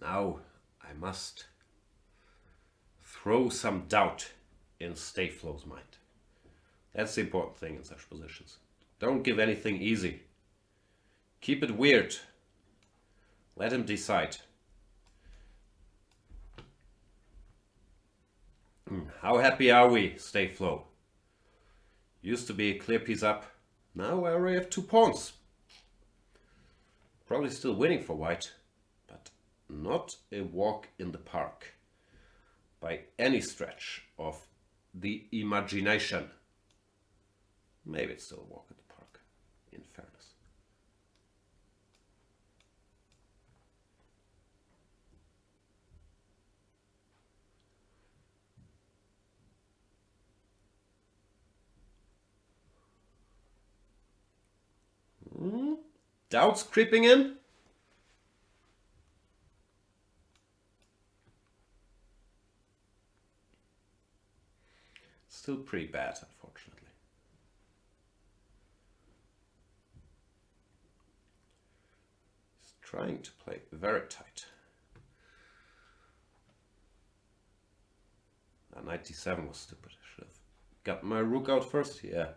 Now I must throw some doubt in Stayflow's mind. That's the important thing in such positions. Don't give anything easy. Keep it weird. Let him decide. How happy are we, Stayflow? Used to be a clear piece up. Now I already have 2 pawns. Probably still winning for white, but not a walk in the park by any stretch of the imagination. Maybe it's still a walk in the park, in fairness. Doubts creeping in? Still pretty bad, unfortunately. He's trying to play very tight. 97 was stupid. I should have got my rook out first. Yeah.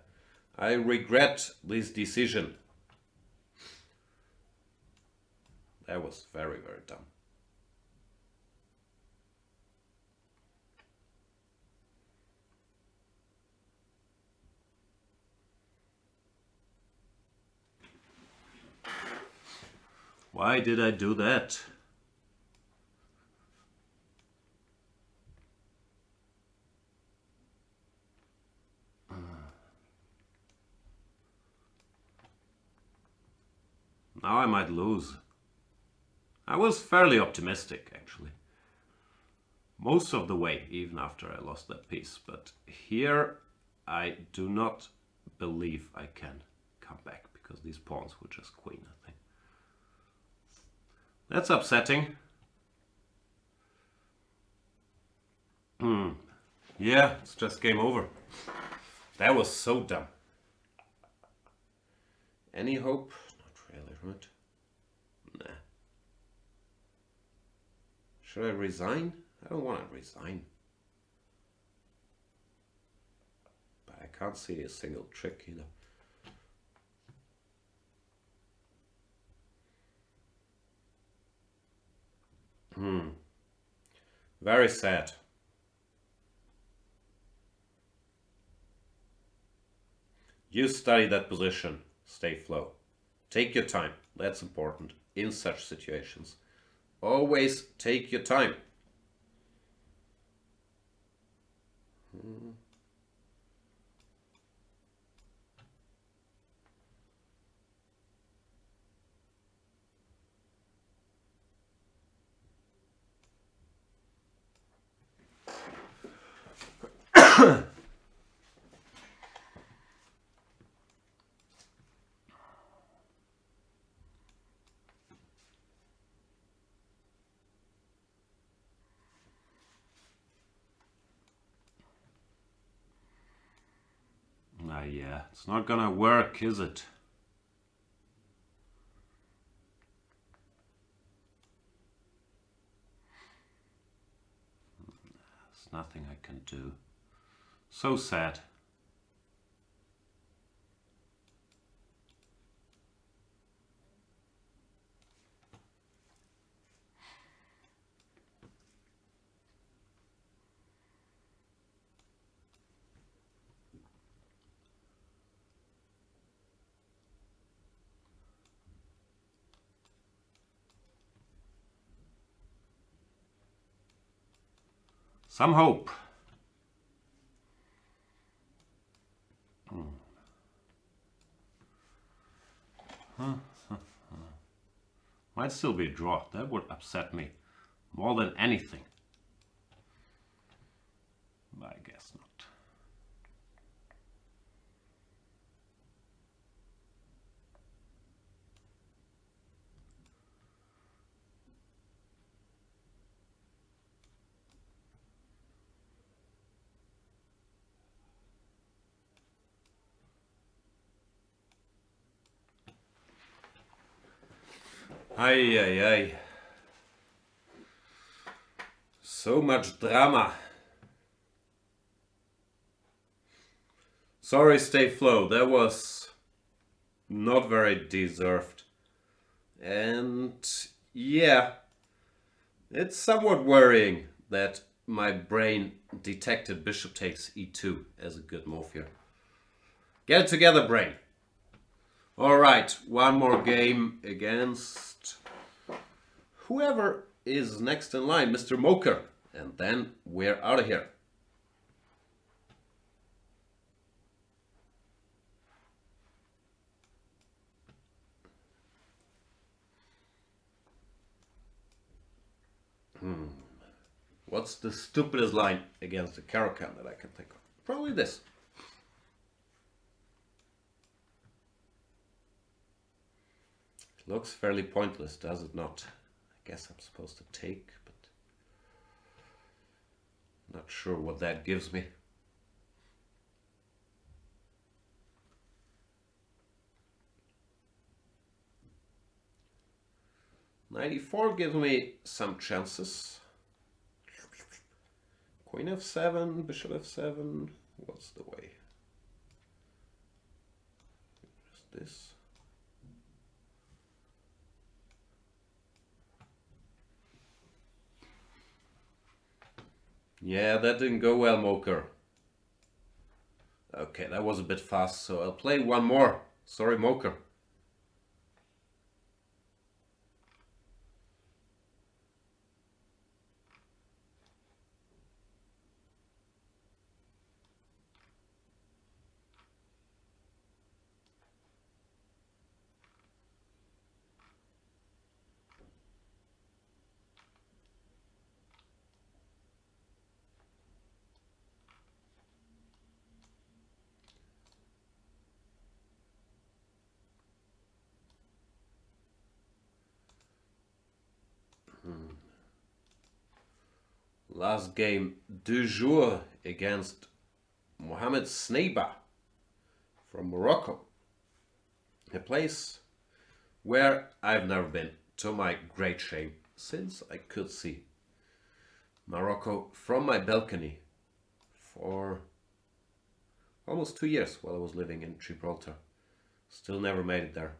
I regret this decision. That was very, very dumb. Why did I do that? Now I might lose. I was fairly optimistic, actually. Most of the way, even after I lost that piece. But here, I do not believe I can come back, because these pawns were just queen, I think. That's upsetting. Yeah, it's just game over. That was so dumb. Any hope? Not really, right? Nah. Should I resign? I don't want to resign. But I can't see a single trick either. Very sad. You study that position. Stay flow. Take your time. That's important in such situations. Always take your time. Yeah, it's not gonna work, is it? There's nothing I can do. So sad. Some hope. Might still be a draw. That would upset me more than anything. I guess not. Ay, ay, ay. So much drama. Sorry, stay flow. That was not very deserved. And yeah, it's somewhat worrying that my brain detected bishop takes e2 as a good move here. Get it together, brain. All right, one more game against whoever is next in line, Mr. Moker. And then we're out of here. What's the stupidest line against the Caro-Kann that I can think of? Probably this. Looks fairly pointless, does it not? I guess I'm supposed to take, but not sure what that gives me. Knight e4 gives me some chances. Queen f7, bishop f7. What's the way? Just this. Yeah, that didn't go well, Moker. Okay, that was a bit fast, so I'll play one more. Sorry, Moker. Last game du jour against Mohamed Sneiba from Morocco. A place where I've never been, to my great shame, since I could see Morocco from my balcony for almost 2 years while I was living in Gibraltar. Still never made it there.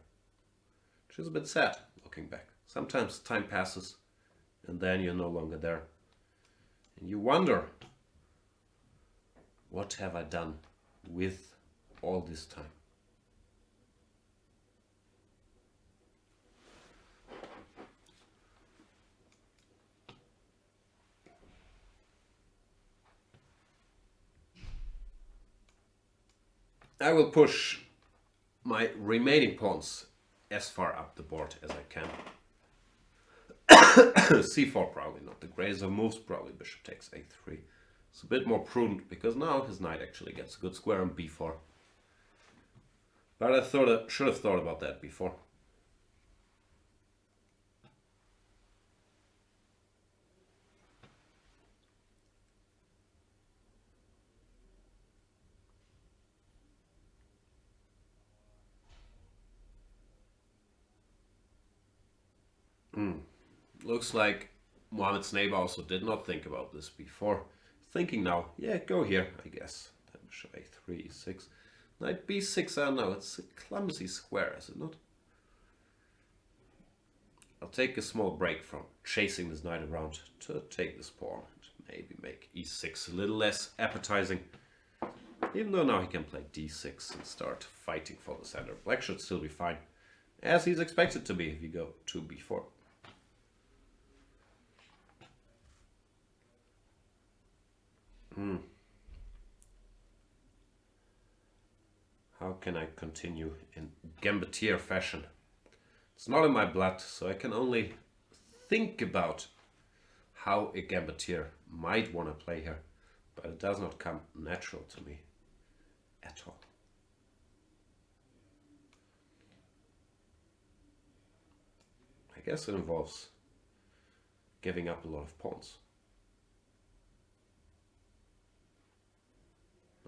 Which is a bit sad, looking back. Sometimes time passes and then you're no longer there. And you wonder, what have I done with all this time? I will push my remaining pawns as far up the board as I can. c4 probably not the greatest of moves, probably bishop takes a3. It's a bit more prudent because now his knight actually gets a good square on b4. But I should have thought about that before. Looks like Mohamed Sneiba also did not think about this before. Thinking now, yeah, go here, I guess. Then bishop a3, e6. Knight b6, no, it's a clumsy square, is it not? I'll take a small break from chasing this knight around to take this pawn and maybe make e6 a little less appetizing. Even though now he can play d6 and start fighting for the center. Black should still be fine, as he's expected to be if you go to b4. How can I continue in gambetier fashion? It's not in my blood, so I can only think about how a gambetier might want to play here, but it does not come natural to me at all. I guess it involves giving up a lot of pawns.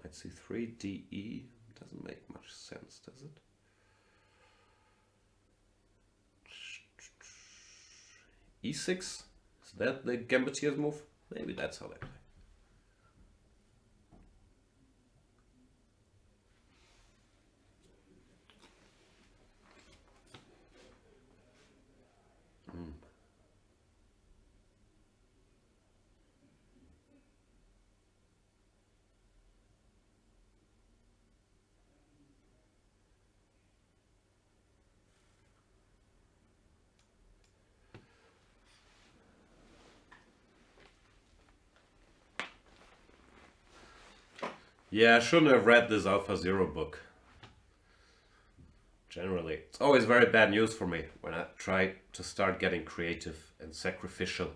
Knight c3, de, doesn't make much sense, does it? e6, is that the gambetier's move? Maybe that's how they play. Yeah, I shouldn't have read this AlphaZero book. Generally, it's always very bad news for me when I try to start getting creative and sacrificial.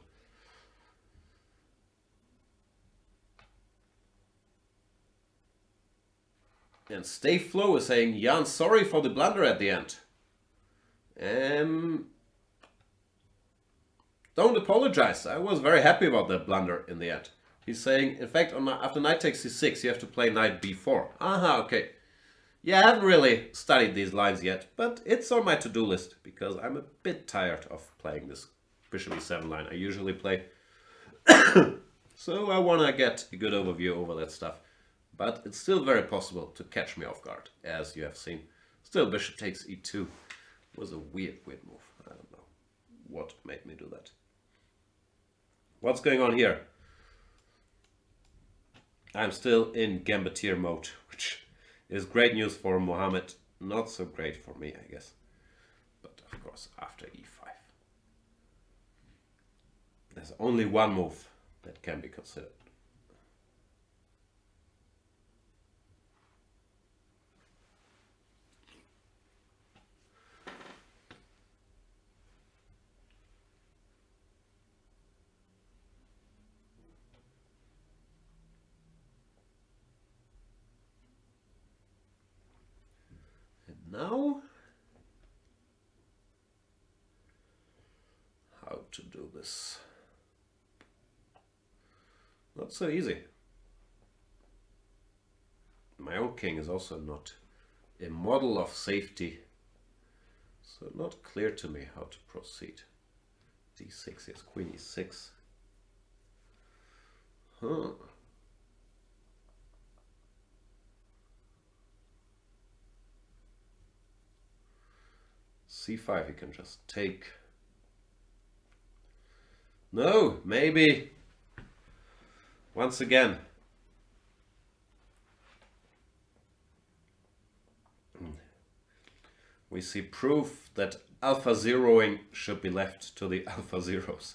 And Stay Flow is saying, Jan, sorry for the blunder at the end. Don't apologize. I was very happy about that blunder in the end. He's saying, in fact, after knight takes c6, you have to play knight b4. Aha, okay. Yeah, I haven't really studied these lines yet, but it's on my to-do list because I'm a bit tired of playing this bishop e7 line. I usually play, so I want to get a good overview over that stuff. But it's still very possible to catch me off guard, as you have seen. Still, bishop takes e2 was a weird move. I don't know what made me do that. What's going on here? I'm still in Gambitier mode, which is great news for Mohammed, not so great for me, I guess. But of course, after e5. There's only one move that can be considered. Now, how to do this? Not so easy. My own king is also not a model of safety, so not clear to me how to proceed. d6, yes, queen e6. Huh. c5 you can just take. No, maybe. Once again. We see proof that alpha zeroing should be left to the alpha zeros.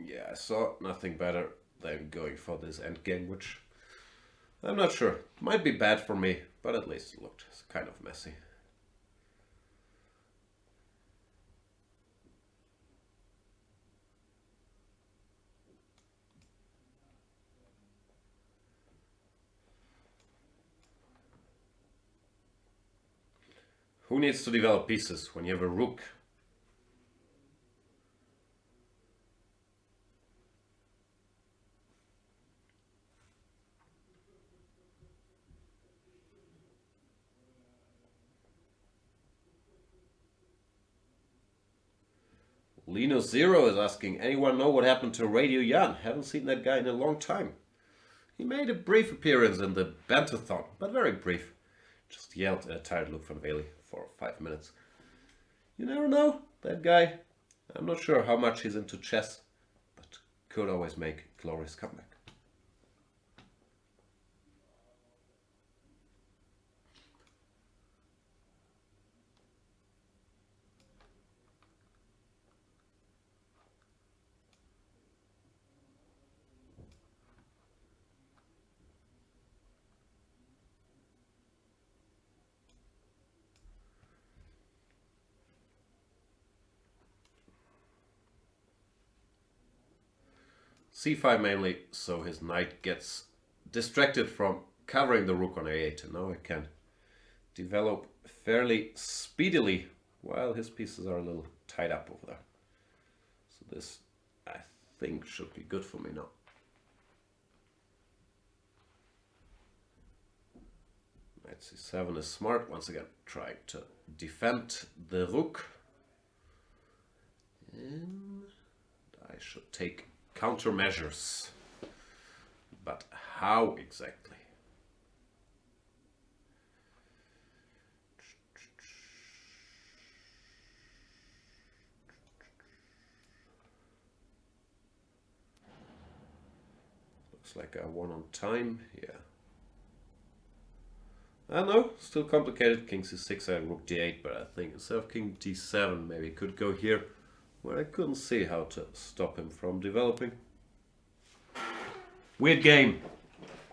Yeah, I saw nothing better than going for this endgame, which I'm not sure. Might be bad for me, but at least it looked kind of messy. Who needs to develop pieces when you have a rook? Linus Zero is asking, anyone know what happened to Radio Jan? Haven't seen that guy in a long time. He made a brief appearance in the Bantathon, but very brief. Just yelled at a tired Luke van Bailey for 5 minutes. You never know, that guy. I'm not sure how much he's into chess, but could always make a glorious comeback. c5 mainly, so his knight gets distracted from covering the rook on a8, and now I can develop fairly speedily while his pieces are a little tied up over there. So this, I think, should be good for me now. Knight c7 is smart, once again trying to defend the rook. And I should take countermeasures, but how exactly? Looks like I won on time, yeah. I know, still complicated. King c6, I had rook d8, but I think instead of king d7, maybe it could go here, where I couldn't see how to stop him from developing. Weird game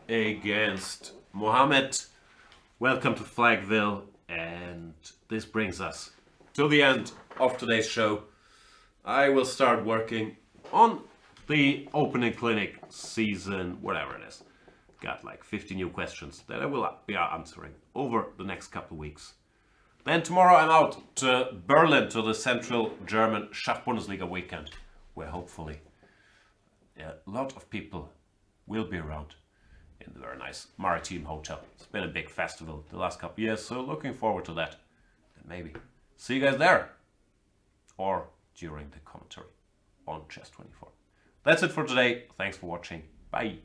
against Mohammed. Welcome to Flagville. And this brings us to the end of today's show. I will start working on the opening clinic season, whatever it is. Got like 50 new questions that I will be answering over the next couple of weeks. Then tomorrow I'm out to Berlin to the Central German Schachbundesliga weekend, where hopefully a lot of people will be around in the very nice Maritime Hotel. It's been a big festival the last couple of years, so looking forward to that. And maybe see you guys there or during the commentary on Chess24. That's it for today. Thanks for watching. Bye.